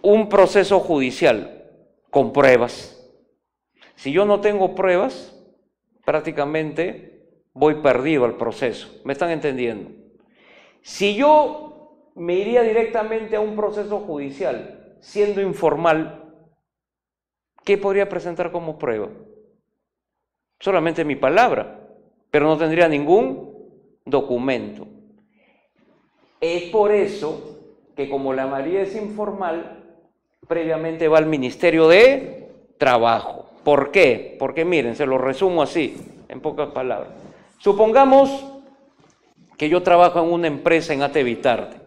un proceso judicial? Con pruebas. Si yo no tengo pruebas, prácticamente voy perdido al proceso. ¿Me están entendiendo? Si yo me iría directamente a un proceso judicial siendo informal, ¿qué podría presentar como prueba? Solamente mi palabra, pero no tendría ningún documento. Es por eso que como la mayoría es informal, previamente va al Ministerio de Trabajo. ¿Por qué? Porque miren, se lo resumo así, en pocas palabras. Supongamos que yo trabajo en una empresa en AT Vitarte.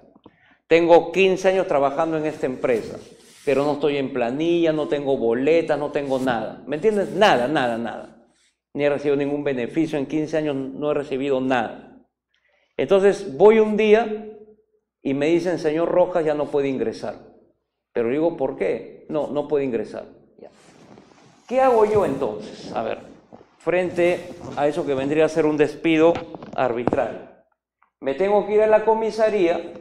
Tengo 15 años trabajando en esta empresa, pero no estoy en planilla, no tengo boletas, no tengo nada. ¿Me entiendes? Nada, nada, nada. Ni he recibido ningún beneficio, en 15 años no he recibido nada. Entonces voy un día y me dicen, señor Rojas, ya no puede ingresar. Pero digo, ¿por qué? No puede ingresar. Ya. ¿Qué hago yo entonces? A ver, frente a eso que vendría a ser un despido arbitrario. Me tengo que ir a la comisaría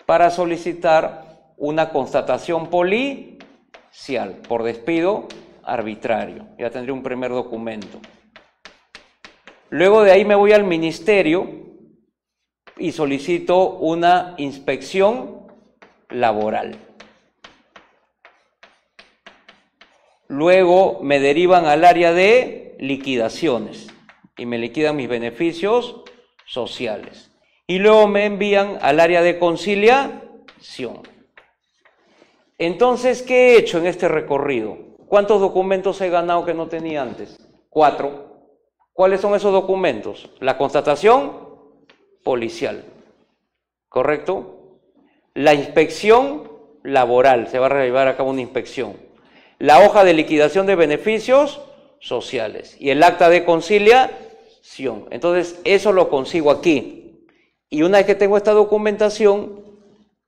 para solicitar una constatación policial por despido arbitrario. Ya tendré un primer documento. Luego de ahí me voy al ministerio y solicito una inspección laboral. Luego me derivan al área de liquidaciones y me liquidan mis beneficios sociales. Y luego me envían al área de conciliación. Entonces, ¿qué he hecho en este recorrido? ¿Cuántos documentos he ganado que no tenía antes? 4. ¿Cuáles son esos documentos? La constatación policial, ¿correcto? La inspección laboral, se va a llevar a cabo una inspección. La hoja de liquidación de beneficios sociales y el acta de conciliación. Entonces, eso lo consigo aquí. Y una vez que tengo esta documentación,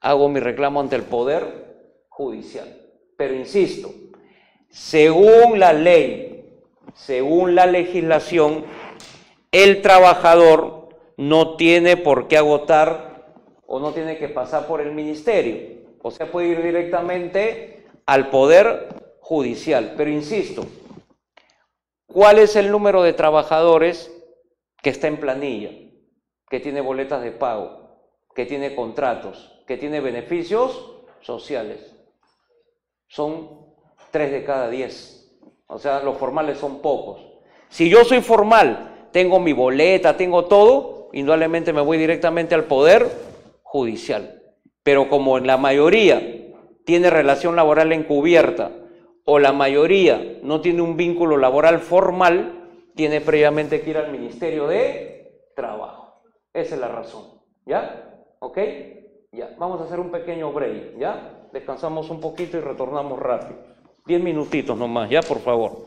hago mi reclamo ante el Poder Judicial. Pero insisto, según la ley, según la legislación, el trabajador no tiene por qué agotar o no tiene que pasar por el ministerio. O sea, puede ir directamente al Poder Judicial. Pero insisto, ¿cuál es el número de trabajadores que está en planilla, que tiene boletas de pago, que tiene contratos, que tiene beneficios sociales? Son 3 de cada 10. O sea, los formales son pocos. Si yo soy formal, tengo mi boleta, tengo todo, indudablemente me voy directamente al Poder Judicial. Pero como en la mayoría tiene relación laboral encubierta o la mayoría no tiene un vínculo laboral formal, tiene previamente que ir al Ministerio de Trabajo. Esa es la razón. ¿Ya? ¿Ok? Ya. Vamos a hacer un pequeño break. ¿Ya? Descansamos un poquito y retornamos rápido. 10 minutitos nomás, ¿ya? Por favor.